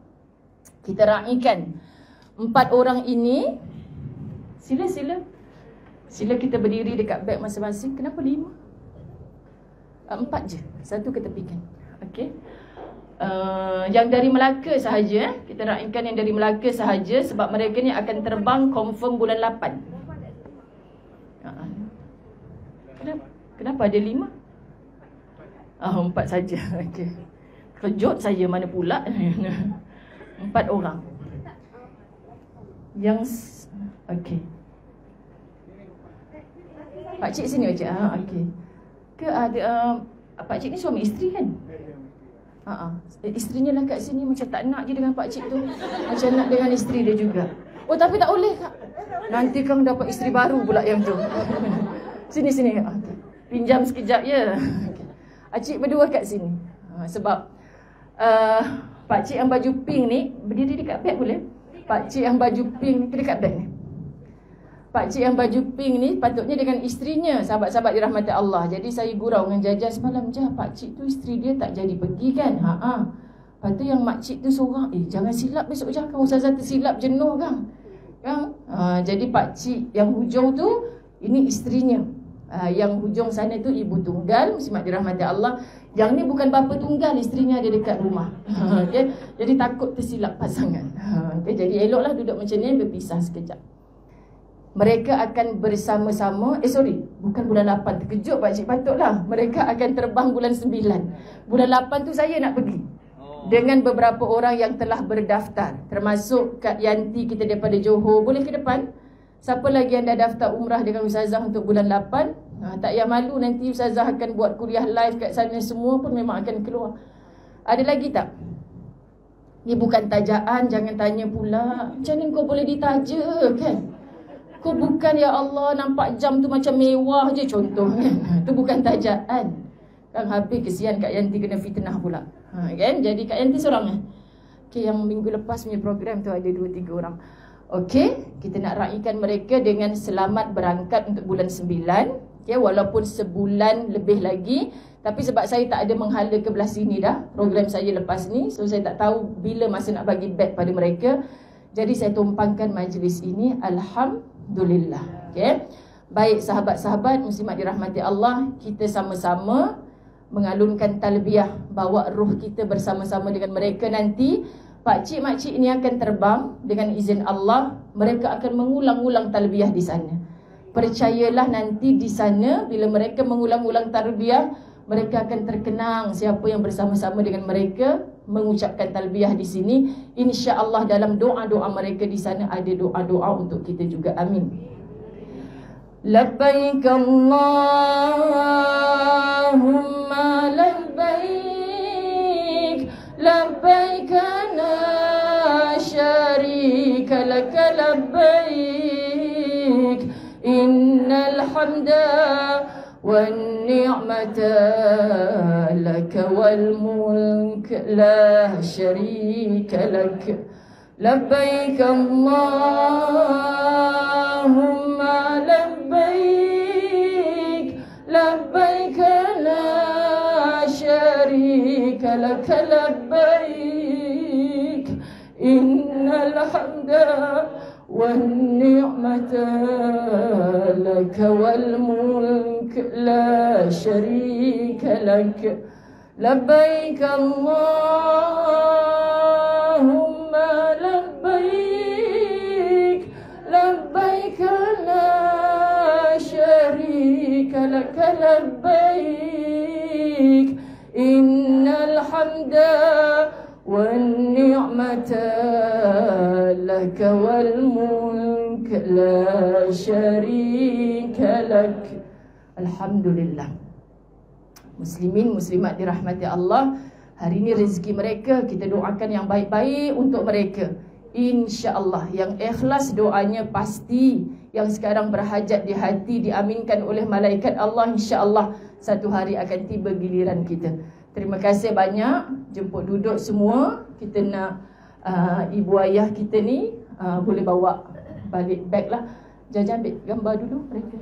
Kita raikan 4 orang ini. Sila kita berdiri dekat beg masing-masing. Kenapa 5? 4 je. 1 ketepikan. Okey. Yang dari Melaka sahaja, kita raikan yang dari Melaka sahaja sebab mereka ni akan terbang confirm bulan 8. Kenapa ada 5? 4 saja. Okey. Kejut saya mana pula. 4 orang. Yang okey. Pakcik sini Pakcik. Okey. Ke ada pakcik ni suami isteri kan? Isterinya lah kat sini, macam tak nak je dengan pakcik tu. Macam nak dengan isteri dia juga. Oh tapi tak boleh Kak. Nanti kang dapat isteri baru pula yang tu. Sini. Okay. Pinjam sekejap ya. Okay. Acik berdua kat sini. Sebab pakcik yang baju pink ni berdiri dekat beg boleh? Pakcik yang baju pink ni dekat beg ni. Pakcik yang baju pink ni patutnya dengan isterinya, sahabat-sahabat dirahmati Allah. Jadi saya gurau dengan Jaja semalam, pakcik tu isteri dia tak jadi pergi kan? Lepas tu yang makcik tu seorang, jangan silap besok kan Ustazah tersilap jenuh kan? Jadi pakcik yang hujung tu, ini isterinya. Yang hujung sana tu ibu tunggal, muslimat dirahmati Allah. Yang ni bukan bapa tunggal, isterinya ada dekat rumah. Okay? Jadi takut tersilap pasangan. Okay? Jadi eloklah duduk macam ni, berpisah sekejap. Mereka akan bersama-sama, bukan bulan 8, terkejut pakcik, patutlah. Mereka akan terbang bulan 9. Bulan 8 tu saya nak pergi dengan beberapa orang yang telah berdaftar, termasuk Kak Yanti kita daripada Johor. Boleh ke depan? Siapa lagi yang dah daftar umrah dengan Ustazah untuk bulan 8? Tak payah malu, nanti Ustazah akan buat kuliah live kat sana. Semua pun memang akan keluar. Ada lagi tak? Ni bukan tajaan, jangan tanya pula. Macam ni kau boleh ditaja kan? Kau bukan ya Allah nampak jam tu macam mewah je contohnya. Tu bukan tajaan. Kan habis kesian Kak Yanti kena fitnah pula. Kan? Jadi Kak Yanti seorang Okay, yang minggu lepas punya program tu ada 2-3 orang. Okey, kita nak raikan mereka dengan selamat berangkat untuk bulan 9. Okay, walaupun sebulan lebih lagi, tapi sebab saya tak ada menghala ke belah sini dah program saya lepas ni, so saya tak tahu bila masa nak bagi back pada mereka. Jadi saya tumpangkan majlis ini, alhamdulillah. Okay. Baik sahabat-sahabat muslimat dirahmati Allah, kita sama-sama mengalunkan talbiyah, bawa ruh kita bersama-sama dengan mereka nanti. Pakcik makcik ini akan terbang dengan izin Allah. Mereka akan mengulang-ulang talbiyah di sana. Percayalah nanti di sana bila mereka mengulang-ulang talbiyah, mereka akan terkenang siapa yang bersama-sama dengan mereka mengucapkan talbiyah di sini. Insya-Allah dalam doa-doa mereka di sana ada doa-doa untuk kita juga. Amin. Labbaik Allahumma labbaik, labbaik la syarika lak labbaik, innal hamda wan ni'mata lak wal mulk la syarika lak. Labbaik Allahumma labbaik, labbaik la syarika lak labbaik, innal hamda wan ni'mata lak wal mulk la syarika lak. Labbaik Allahumma labbaik, labbaik la syarika lak labbaik, innal hamda wan ni'mata lak wal mulk la syarika lak. Alhamdulillah. Muslimin muslimat dirahmati Allah, hari ini rezeki mereka, kita doakan yang baik-baik untuk mereka. InsyaAllah yang ikhlas doanya pasti, yang sekarang berhajat di hati diaminkan oleh malaikat Allah. InsyaAllah satu hari akan tiba giliran kita. Terima kasih banyak, jemput duduk semua. Kita nak ibu ayah kita ni boleh bawa balik beg lah. Jajan ambil gambar dulu mereka.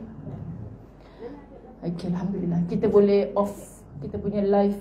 Okay, Alhamdulillah. Kita boleh off kita punya live